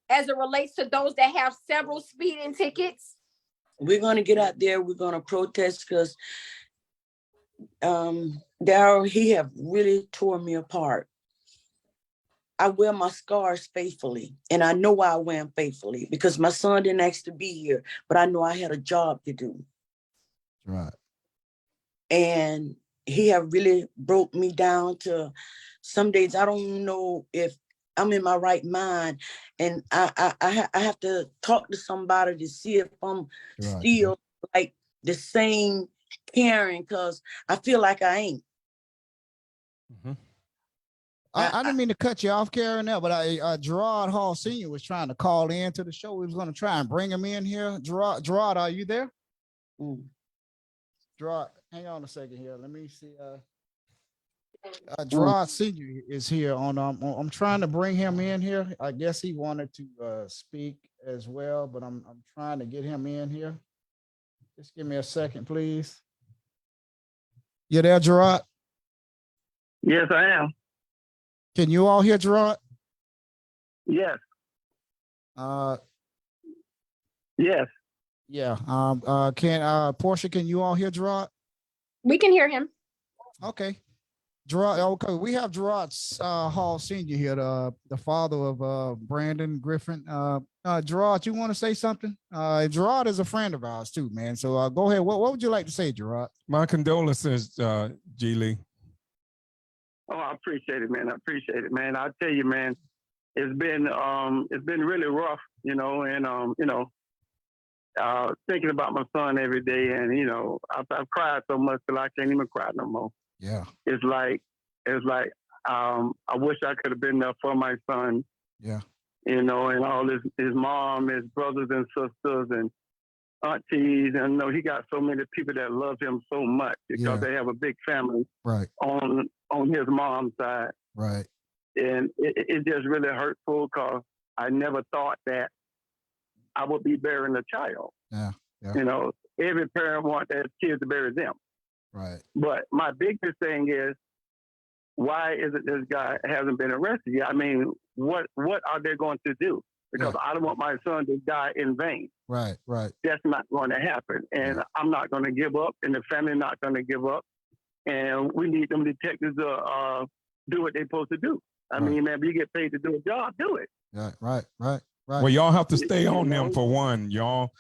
as it relates to those that have several speeding tickets. We're going to get out there. We're going to protest, because Daryl, he have really torn me apart. I wear my scars faithfully, and I know why I wear them faithfully, because my son didn't ask to be here, but I know I had a job to do. Right. And he have really broke me down to some days I don't know if I'm in my right mind, and I have to talk to somebody to see if I'm still like the same caring, because I feel like I ain't. Mm-hmm. I didn't mean to cut you off, Karen, there, but Gerard Hall Sr. was trying to call in to the show. We was going to try and bring him in here. Gerard, are you there? Gerard, hang on a second here. Let me see. Gerard Sr. is here on. I'm trying to bring him in here. I guess he wanted to speak as well, but I'm trying to get him in here. Just give me a second, please. You there, Gerard? Yes, I am. Can you all hear Gerard? Yes. Yes. Yeah. Porchea, can you all hear Gerard? We can hear him. Okay. Gerard, okay. We have Gerard Hall Sr. here, the father of Brandon Griffin. Gerard, you want to say something? Gerard is a friend of ours too, man. So go ahead. What would you like to say, Gerard? My condolences, G. Lee. Oh, I appreciate it, man. I appreciate it, man. I tell you, man, it's been really rough, and thinking about my son every day, and I've cried so much till I can't even cry no more. Yeah. It's like I wish I could have been there for my son. Yeah. And all his mom, his brothers and sisters and aunties, and he got so many people that love him so much because they have a big family on his mom's side. Right. And it's just really hurtful, because I never thought that I would be burying a child. Yeah. Every parent wants their kids to bury them. Right. But my biggest thing is, why is it this guy hasn't been arrested yet? I mean, what are they going to do? Because I don't want my son to die in vain. Right. That's not going to happen. And I'm not going to give up, and the family not going to give up. and we need them detectives to do what they're supposed to do. I mean, man, if you get paid to do a job, do it. Right. Well, y'all have to stay on them for one. Y'all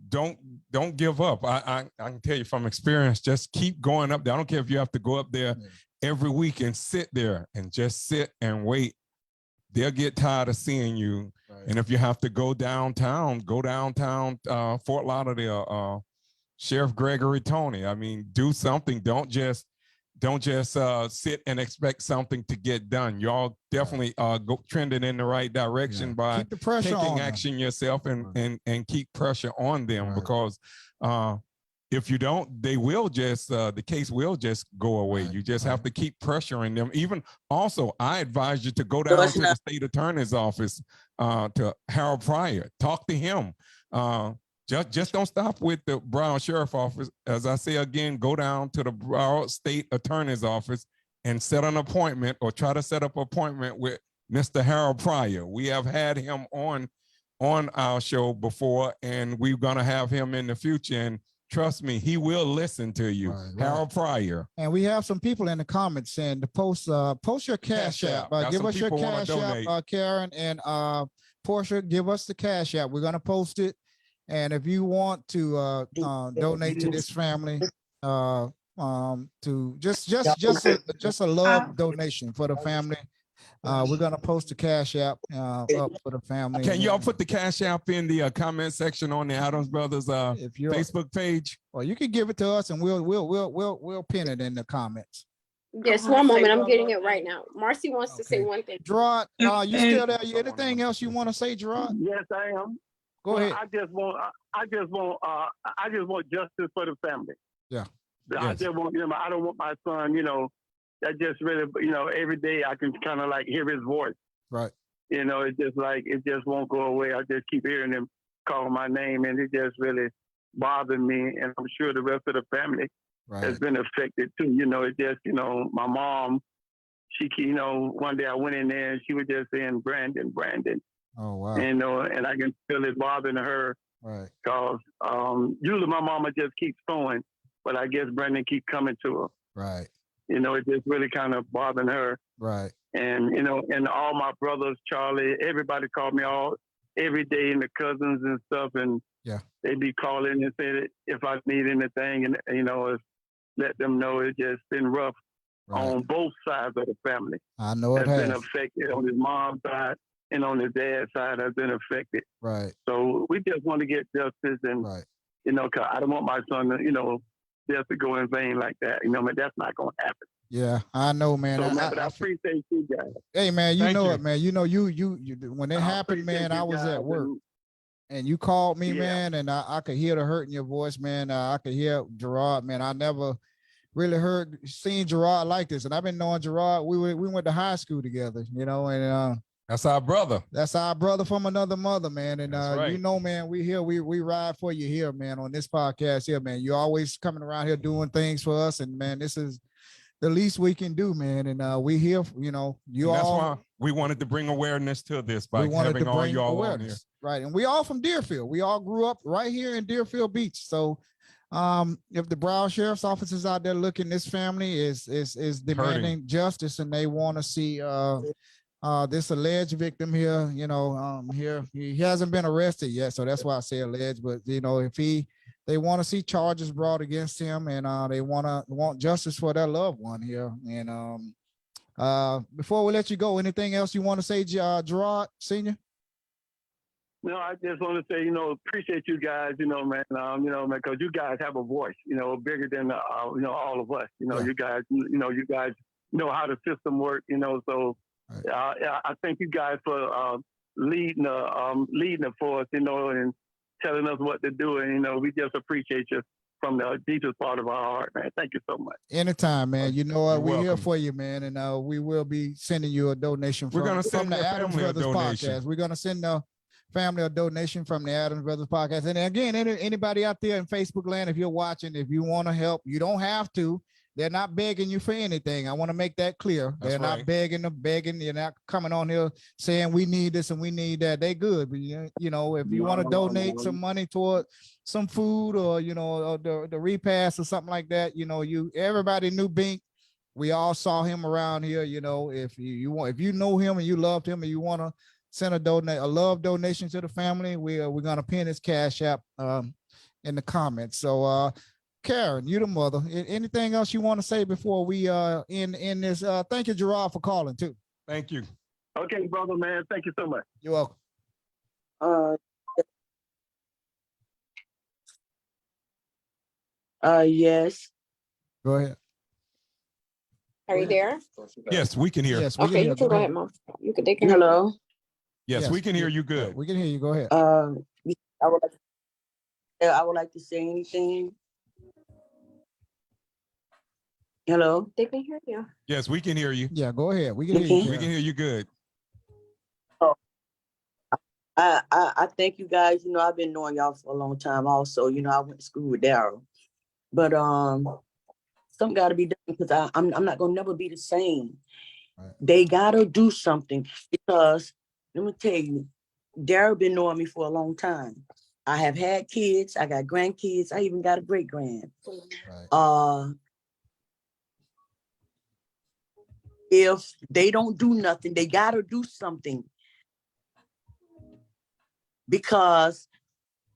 don't give up. I can tell you from experience, just keep going up there. I don't care if you have to go up there every week and sit there and just sit and wait. They'll get tired of seeing you. Right. And if you have to go downtown, Fort Lauderdale, Sheriff Gregory Tony. I mean, do something. Don't just sit and expect something to get done. Y'all definitely go trending in the right direction by keep the pressure taking on action yourself and keep pressure on them, because if you don't, they will just the case will just go away. You just have to keep pressuring them. Even also, I advise you to go down to the state attorney's office, to Harold Pryor. Talk to him. Just don't stop with the Broward Sheriff Office. As I say again, go down to the Broward State Attorney's Office and set an appointment, or try to set up an appointment with Mr. Harold Pryor. We have had him on our show before, and we're gonna have him in the future. And trust me, he will listen to you. Harold Pryor. And we have some people in the comments saying to post your cash app. Give us your cash app, Karen and Portia. Give us the cash app. We're gonna post it. And if you want to donate to this family, to just a love donation for the family, we're gonna post the cash app up for the family. Can y'all put the cash app in the comment section on the Adams Brothers Facebook page? Well, you can give it to us, and we'll pin it in the comments. Yes, one moment. I'm getting it right now. Marcy wants to say one thing. Gerard, you still there? Anything else you want to say, Gerard? Yes, I am. Go ahead. I just want justice for the family. Yeah. I just want, I don't want my son, that just really, every day I can kind of like hear his voice. Right. It's just like, it just won't go away. I just keep hearing him call my name, and it just really bothers me. And I'm sure the rest of the family has been affected too. It just, my mom, she, one day I went in there and she was just saying, Brandon. Oh, wow. And I can feel it bothering her. Right. Because usually my mama just keeps going, but I guess Brandon keep coming to her. Right. It just really kind of bothering her. Right. And, and all my brothers, Charlie, everybody called me every day, and the cousins and stuff. And they be calling and say that if I need anything, and, let them know it's just been rough on both sides of the family. I know it has has been affected on his mom's side. And on his dad's side has been affected. Right. So we just want to get justice, and cause I don't want my son to, just to go in vain like that. But that's not going to happen. Yeah, I know, man. So, but I appreciate you guys. Hey, man, you know it, man. You when it happened, man, I was at work, and you called me, man, and I could hear the hurt in your voice, man. I could hear Gerard, man. I never really seen Gerard like this, and I've been knowing Gerard. We went to high school together, and that's our brother. That's our brother from another mother, man. And man, we here, we ride for you here, man, on this podcast here, man. You're always coming around here doing things for us, and man, this is the least we can do, man. And we here, that's why we wanted to bring awareness to this by having all y'all on here. Right. And we all from Deerfield. We all grew up right here in Deerfield Beach. So if the Broward Sheriff's Office is out there looking, this family is demanding justice, and they want to see this alleged victim here, here he hasn't been arrested yet, so that's why I say alleged. But if they want to see charges brought against him, and they want justice for their loved one here. And before we let you go, anything else you want to say, Gerard Senior? No, I just want to say, appreciate you guys, man, because you guys have a voice, bigger than all of us. You guys, you guys know how the system works, so. I thank you guys for leading it for us, and telling us what to do. And, we just appreciate you from the deepest part of our heart, man. Thank you so much. Anytime, man. You know what? We're here for you, man. And we will be sending you a donation from the Adams Brothers podcast. We're going to send the family a donation from the Adams Brothers podcast. And again, anybody out there in Facebook land, if you're watching, if you want to help, you don't have to. they're not begging you for anything. I want to make that clear. That's They're not right. begging. You're not coming on here saying we need this and we need that. They good. But you know, if you want to donate some money toward some food or, you know, or the repast or something like that, you know, everybody knew Bink. We all saw him around here. You know, if you know him and you loved him and you want to send a love donation to the family, we're gonna pin his Cash App in the comments. So Karen, you the mother. Anything else you want to say before we end this? Thank you, Gerard, for calling too. Thank you. Okay, brother, man. Thank you so much. You're welcome. Yes. Go ahead. Are you there? Yes, we can hear. Yes, we Okay, can you hear. can go ahead, Mom. They can hear. Hello. Yes, we can hear you good. We can hear you. Go ahead. I would like to say anything. Hello. They can hear you. Yes, we can hear you. Yeah, go ahead. We can hear you. We can hear you good. I thank you guys. You know, I've been knowing y'all for a long time also. You know, I went to school with Daryl. But something gotta be done because I'm not gonna never be the same. Right. They gotta do something because let me tell you, Daryl been knowing me for a long time. I have had kids, I got grandkids, I even got a great grand. Right. If they don't do nothing, they gotta do something. Because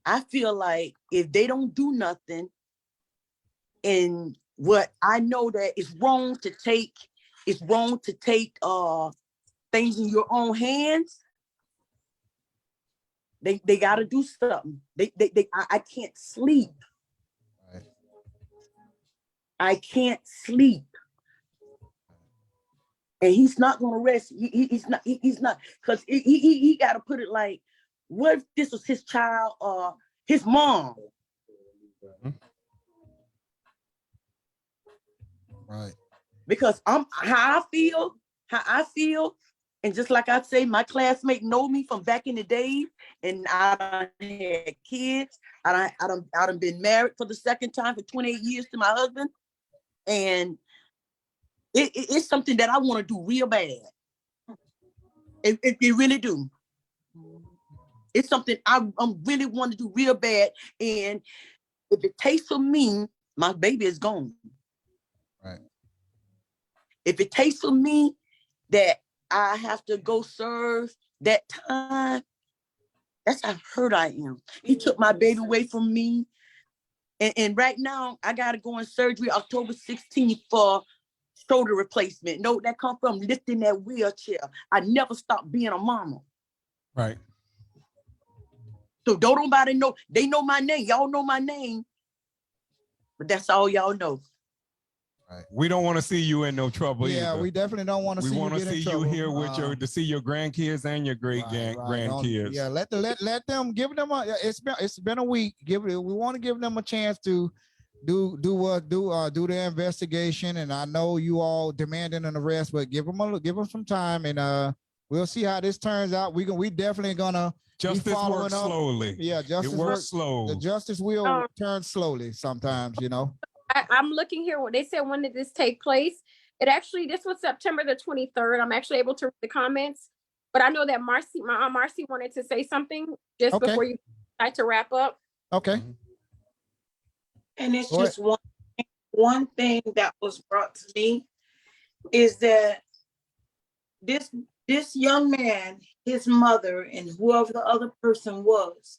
I feel like if they don't do nothing, and what I know that it's wrong to take things in your own hands. They gotta do something. I can't sleep. Right. I can't sleep. And he's not gonna rest. He's not because he gotta put it like, what if this was his child or his mom? Right. Because how I feel, and just like I say, my classmate know me from back in the days, and I done had kids. I done been married for the second time for 28 years to my husband, and it's something that I want to do real bad. It really do. It's something I'm really want to do real bad, and if it takes for me, my baby is gone. Right. If it takes for me that I have to go serve that time, that's how hurt I am. He took my baby away from me. And right now, I got to go in surgery October 16th for shoulder replacement. No, that come from lifting that wheelchair. I never stopped being a mama. Right. So don't nobody know. They know my name. Y'all know my name. But that's all y'all know. Right. We don't want to see you in no trouble. Yeah, either. we definitely don't want to see you want to get in see trouble. you here with to see your grandkids and your grandkids. Yeah, let them give them it's been a week. We want to give them a chance to do their investigation. And I know you all demanding an arrest, but give them some time, and we'll see how this turns out. We definitely gonna justice works slowly. Yeah, justice works slow. The justice will turn slowly sometimes, you know. I'm looking here. What they said, when did this take place? This was September the 23rd. I'm actually able to read the comments, but I know that my Aunt Marcy wanted to say something just before you decide to wrap up. Okay. And it's just one thing that was brought to me is that this young man, his mother, and whoever the other person was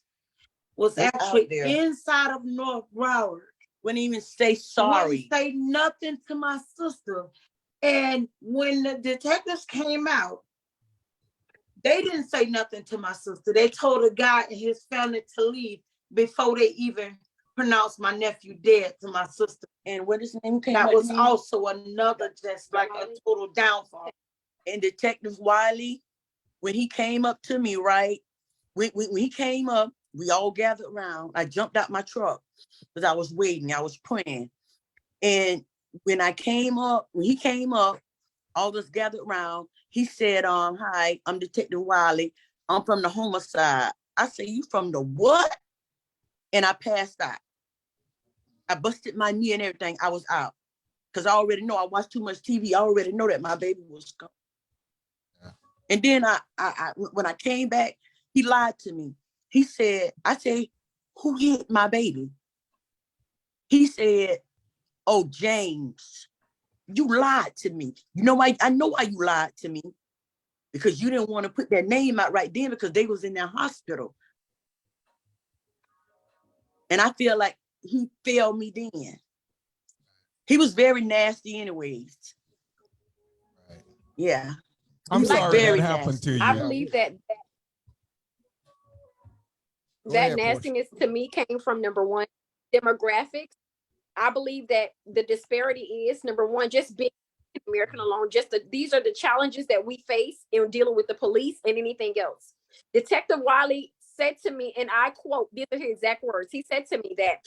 actually inside of North Broward. Wouldn't even say sorry. Wouldn't say nothing to my sister. And when the detectives came out, they didn't say nothing to my sister. They told the guy and his family to leave before they even pronounced my nephew dead to my sister. And what his name came That was also another just like a total downfall. And Detective Wiley, when he came up to me, right? When he came up, we all gathered around. I jumped out my truck because I was waiting. I was praying. And when he came up, all of us gathered around. He said, hi, I'm Detective Wiley. I'm from the homicide. I said, you from the what? And I passed out. I busted my knee and everything. I was out. because I already know I watched too much TV. I already know that my baby was gone. Yeah. And then I when I came back, he lied to me. He said, I said, who hit my baby? He said, oh, James, you lied to me. You know why? I know why you lied to me. Because you didn't want to put their name out right then because they was in their hospital. And I feel like he failed me then. He was very nasty anyways. Right. Yeah. I'm sorry that very happened nasty. to you. I believe that ahead, Portia. nastiness to me came from, number one, demographics. I believe that the disparity is, number one, just being American alone, these are the challenges that we face in dealing with the police and anything else. Detective Wiley said to me, and I quote, these are his exact words. He said to me that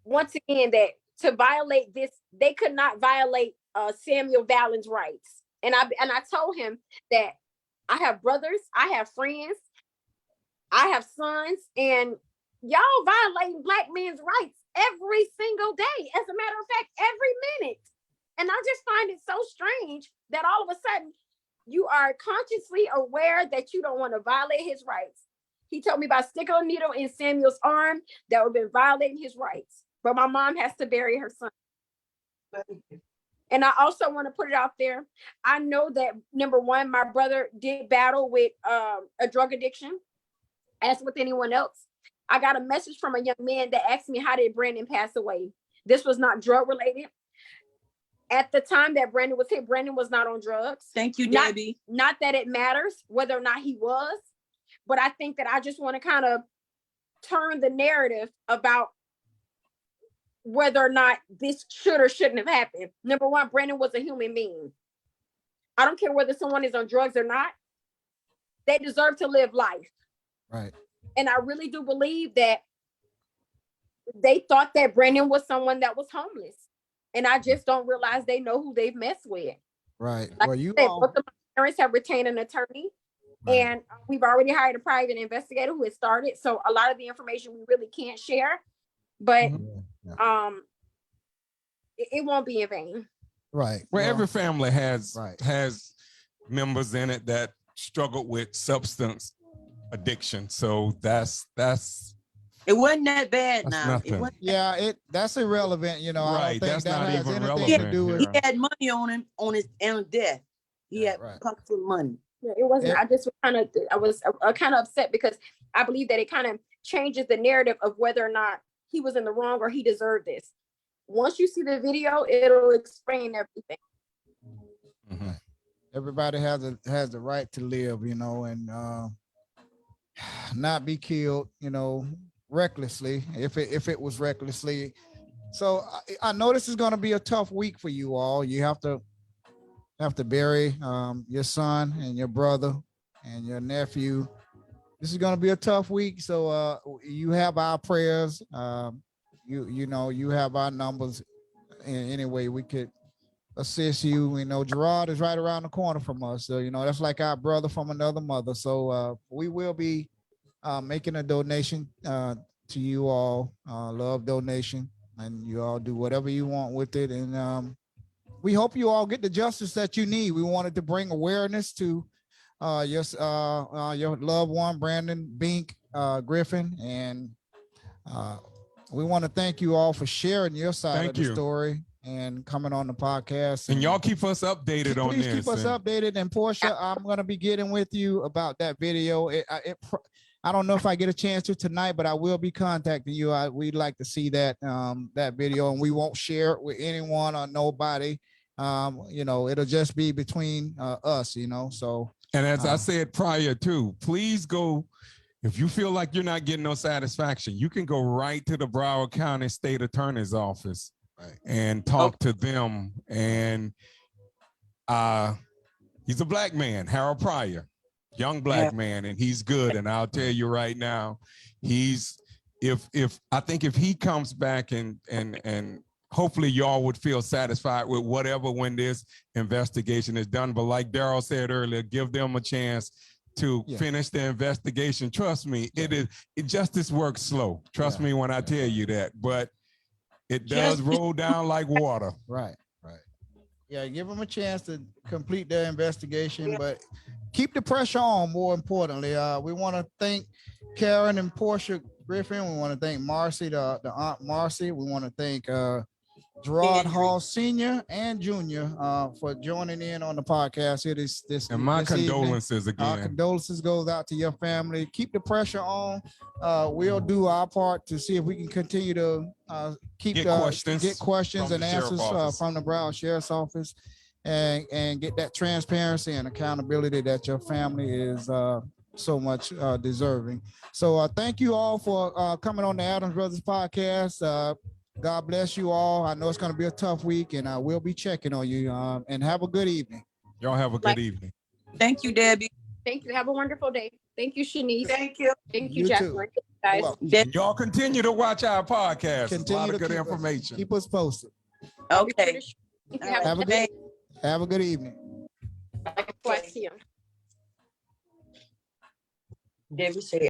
once again, that to violate this, they could not violate Samuel Valens' rights. And I told him that I have brothers, I have friends, I have sons, and y'all violating Black men's rights every single day. As a matter of fact, every minute. And I just find it so strange that all of a sudden you are consciously aware that you don't want to violate his rights. He told me about sticking a needle in Samuel's arm that would have been violating his rights. But my mom has to bury her son. And I also want to put it out there. I know that, number one, my brother did battle with a drug addiction, as with anyone else. I got a message from a young man that asked me, how did Brandon pass away? This was not drug related. At the time that Brandon was hit, Brandon was not on drugs. Thank you, Debbie. Not that it matters whether or not he was, but I think that I just want to kind of turn the narrative about whether or not this should or shouldn't have happened. Number one, Brandon was a human being. I don't care whether someone is on drugs or not. They deserve to live life. Right. And I really do believe that they thought that Brandon was someone that was homeless. And I just don't realize they know who they've messed with. Right. Like Well, you both of my parents have retained an attorney. Right. And we've already hired a private investigator who has started. So a lot of the information we really can't share. But it won't be in vain. Right. Well, every family has right. has members in it that struggle with substance addiction. So that's it wasn't that bad now. That's irrelevant, you know. Right. I don't think that's that not has even anything relevant. to do with he had money on him on his death. He had pockets full of money. Yeah, it wasn't. I just was kind of upset because I believe that it kind of changes the narrative of whether or not he was in the wrong or he deserved this. Once you see the video, it'll explain everything. Mm-hmm. Everybody has the right to live, you know, and not be killed, you know, recklessly, if it was recklessly. So I know this is going to be a tough week for you all. You have to bury your son and your brother and your nephew. This is going to be a tough week. So you have our prayers. You know, you have our numbers. In any way we could assist you. You know, Gerard is right around the corner from us. So, you know, that's like our brother from another mother. So we will be making a donation to you all, love donation, and you all do whatever you want with it. And we hope you all get the justice that you need. We wanted to bring awareness to your loved one, Brandon Griffin, and we want to thank you all for sharing your side of the story and coming on the podcast. And y'all keep us updated on this. Please keep us updated. And Porchea, I'm going to be getting with you about that video. I don't know if I get a chance to tonight, but I will be contacting you. We'd like to see that video, and we won't share it with anyone or nobody. You know, it'll just be between us, you know. So, and as I said prior to, please go. If you feel like you're not getting no satisfaction, you can go right to the Broward County State Attorney's Office and talk to them. And he's a Black man, Harold Pryor, young Black man, and he's good. And I'll tell you right now, I think if he comes back and hopefully y'all would feel satisfied with whatever when this investigation is done. But like Daryl said earlier, give them a chance to finish the investigation. Trust me, justice works slow. Trust me when I tell you that. But It does roll down like water. Right. Yeah, give them a chance to complete their investigation, but keep the pressure on. More importantly, we want to thank Karen and Porchea Griffin. We want to thank Marcy, the Aunt Marcy. We want to thank Gerard Hall Sr. and Jr. For joining in on the podcast here this And my this evening. condolences Our again. condolences goes out to your family. Keep the pressure on. We'll do our part to see if we can continue to get questions from and the sheriff's answers office. from the Broward Sheriff's Office, and get that transparency and accountability that your family is so much deserving. So thank you all for coming on the Adams Brothers podcast. God bless you all. I know it's going to be a tough week, and I will be checking on you. And have a good evening. Y'all have a good evening. Thank you, Debbie. Thank you. Have a wonderful day. Thank you, Shanice. Thank you. Thank You you, too. Jacqueline. Guys. Well, Y'all continue to watch our podcast. A continue lot to of good keep us- information. Keep us posted. Okay. Thank you. Have a day. Have a good evening. Likewise, here. Debbie said.